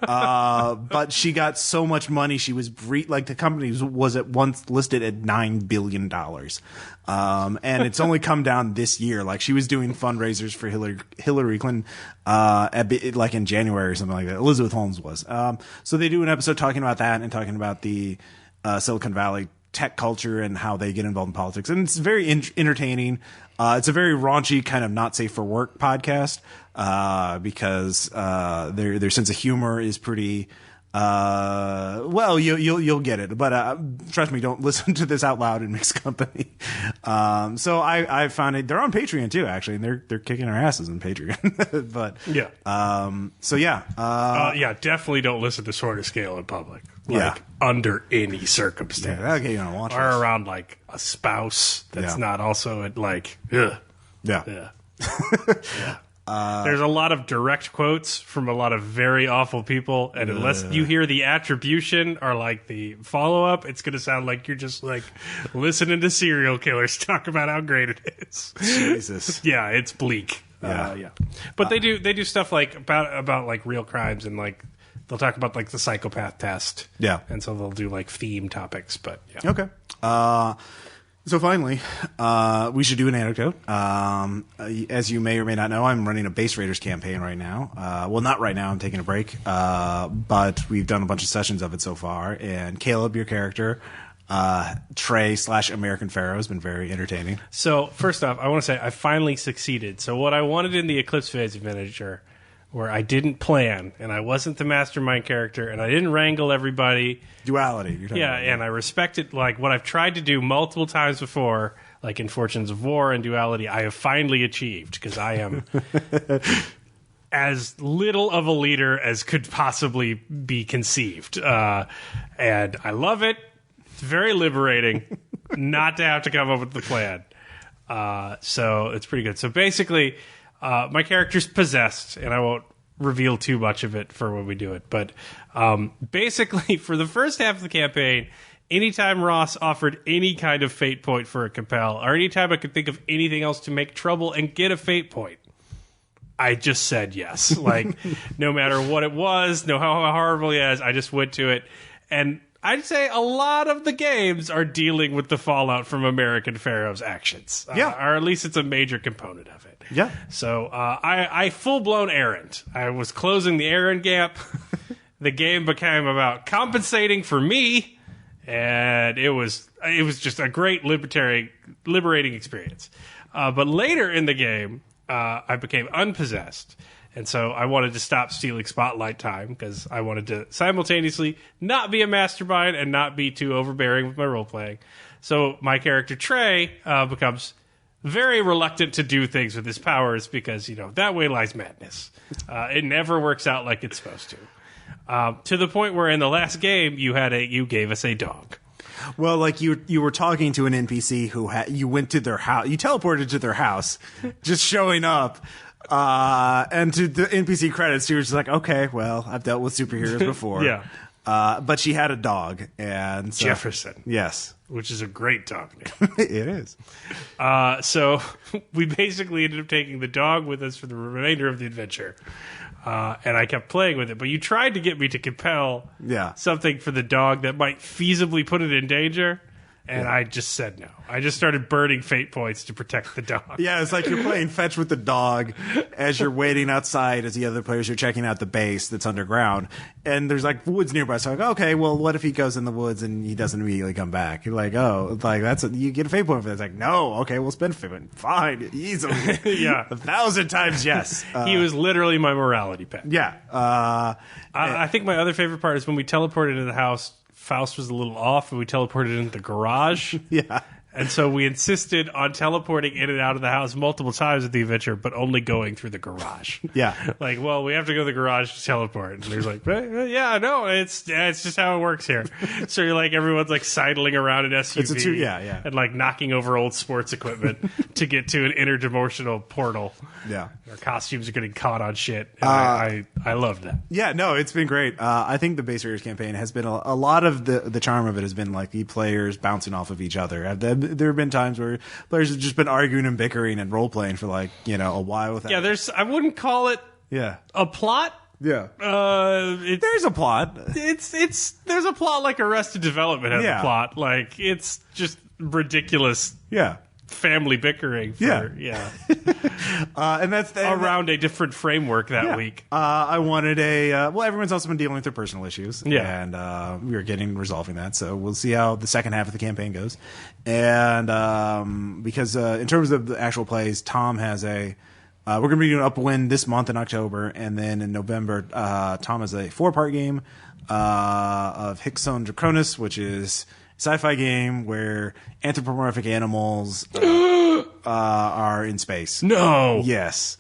But she got so much money. She was the company was at once listed at $9 billion. And it's only come down this year. She was doing fundraisers for Hillary Clinton, in January or something like that. Elizabeth Holmes was. So they do an episode talking about that and talking about the Silicon Valley tech culture and how they get involved in politics, and it's very entertaining. It's a very raunchy kind of not safe for work podcast because their sense of humor is pretty. Well, you'll get it, but trust me, don't listen to this out loud in mixed company. So I found it. They're on Patreon too, actually, and they're kicking our asses on Patreon. But so yeah, definitely don't listen to Sword of Scale in public. Yeah. Under any circumstance. Yeah, okay, you don't watch or this. around like a spouse that's not also at like, Yeah. Yeah. There's a lot of direct quotes from a lot of very awful people, and unless you hear the attribution or like the follow-up, it's going to sound like you're just like listening to serial killers talk about how great it is. Jesus. Yeah, it's bleak. Yeah. But they do stuff like about like real crimes, and like they'll talk about like the psychopath test. Yeah. And so they'll do like theme topics, but yeah. Okay. So finally, we should do an anecdote. As you may or may not know, I'm running a Base Raiders campaign right now. Well, not right now. I'm taking a break. But we've done a bunch of sessions of it so far. And Caleb, your character, Trey / American Pharaoh, has been very entertaining. So first off, I want to say I finally succeeded. So what I wanted in the Eclipse Phase Adventure, where I didn't plan, and I wasn't the mastermind character, and I didn't wrangle everybody. Duality. You're talking about, and I respected like what I've tried to do multiple times before, like in Fortunes of War and Duality, I have finally achieved, because I am as little of a leader as could possibly be conceived. And I love it. It's very liberating not to have to come up with the plan. So it's pretty good. So basically, my character's possessed, and I won't reveal too much of it for when we do it. But basically, for the first half of the campaign, anytime Ross offered any kind of fate point for a compel, or anytime I could think of anything else to make trouble and get a fate point, I just said yes. Like, no matter what it was, no how horrible it is, I just went to it. And I'd say a lot of the games are dealing with the fallout from American Pharaoh's actions. Yeah. Or at least it's a major component of it. Yeah. So I full-blown errand. I was closing the errand gap. The game became about compensating for me, and it was just a great liberating experience. But later in the game, I became unpossessed. And so I wanted to stop stealing spotlight time, because I wanted to simultaneously not be a mastermind and not be too overbearing with my role-playing. So my character, Trey, becomes very reluctant to do things with his powers, because, that way lies madness. It never works out like it's supposed to the point where in the last game, you gave us a dog. Well, like you were talking to an NPC who you went to their house, you teleported to their house, just showing up. And to the NPC credits, she was just like, okay, well, I've dealt with superheroes before. Yeah. But she had a dog, and so, Jefferson. Yes. Which is a great dog name. It is. So we basically ended up taking the dog with us for the remainder of the adventure. And I kept playing with it. But you tried to get me to compel something for the dog that might feasibly put it in danger. And I just said no. I just started burning fate points to protect the dog. Yeah, it's like you're playing fetch with the dog as you're waiting outside as the other players are checking out the base that's underground. And there's like woods nearby. So I'm like, okay, well, what if he goes in the woods and he doesn't immediately come back? You're like, oh, like you get a fate point for that. It's like, no, okay, we'll spend fate point. Fine, easily. Yeah. 1,000 times yes. He was literally my morality pet. Yeah. I think my other favorite part is when we teleported into the house, Faust was a little off, and we teleported into the garage. Yeah. And so we insisted on teleporting in and out of the house multiple times at the adventure, but only going through the garage. Yeah. Like, well, we have to go to the garage to teleport. And there's like, yeah, no, it's just how it works here. So you're like, everyone's like sidling around an SUV. It's yeah. And like knocking over old sports equipment to get to an interdimensional portal. Yeah. Our costumes are getting caught on shit. And I love that. Yeah, no, it's been great. I think the Base Raiders campaign has been a lot of the charm of it has been like the players bouncing off of each other. There have been times where players have just been arguing and bickering and role playing for like, a while without. Yeah, I wouldn't call it a plot. Yeah. There's a plot. There's a plot like Arrested Development has a plot. Like, it's just ridiculous. Yeah. Family bickering. Yeah. And that's around a different framework that week. I wanted well, everyone's also been dealing with their personal issues. Yeah. And we are resolving that. So we'll see how the second half of the campaign goes. And because in terms of the actual plays, Tom has we're going to be doing Upwind this month in October. And then in November, Tom has a 4-part game of Hixon Draconis, which is a sci-fi game where anthropomorphic animals are in space. No. Yes.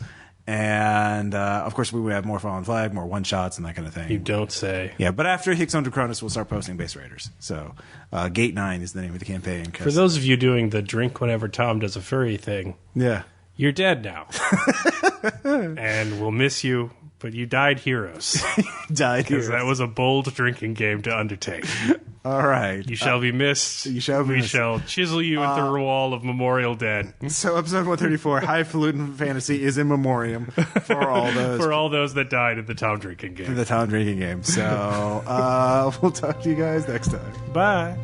And of course, we have more Fallen Flag, more one-shots, and that kind of thing. You don't say. Yeah, but after Hixon Draconis, we'll start posting Base Raiders. So Gate 9 is the name of the campaign. For those of you doing the drink whenever Tom does a furry thing, yeah, you're dead now. And we'll miss you, but you died heroes. Because that was a bold drinking game to undertake. All right. You shall be missed. You shall be We missed. shall chisel you into the wall of Memorial Dead. So episode 134, High Falutin Fantasy, is in memoriam for all those. For all those that died in the Tom drinking game. The Tom drinking game. So we'll talk to you guys next time. Bye.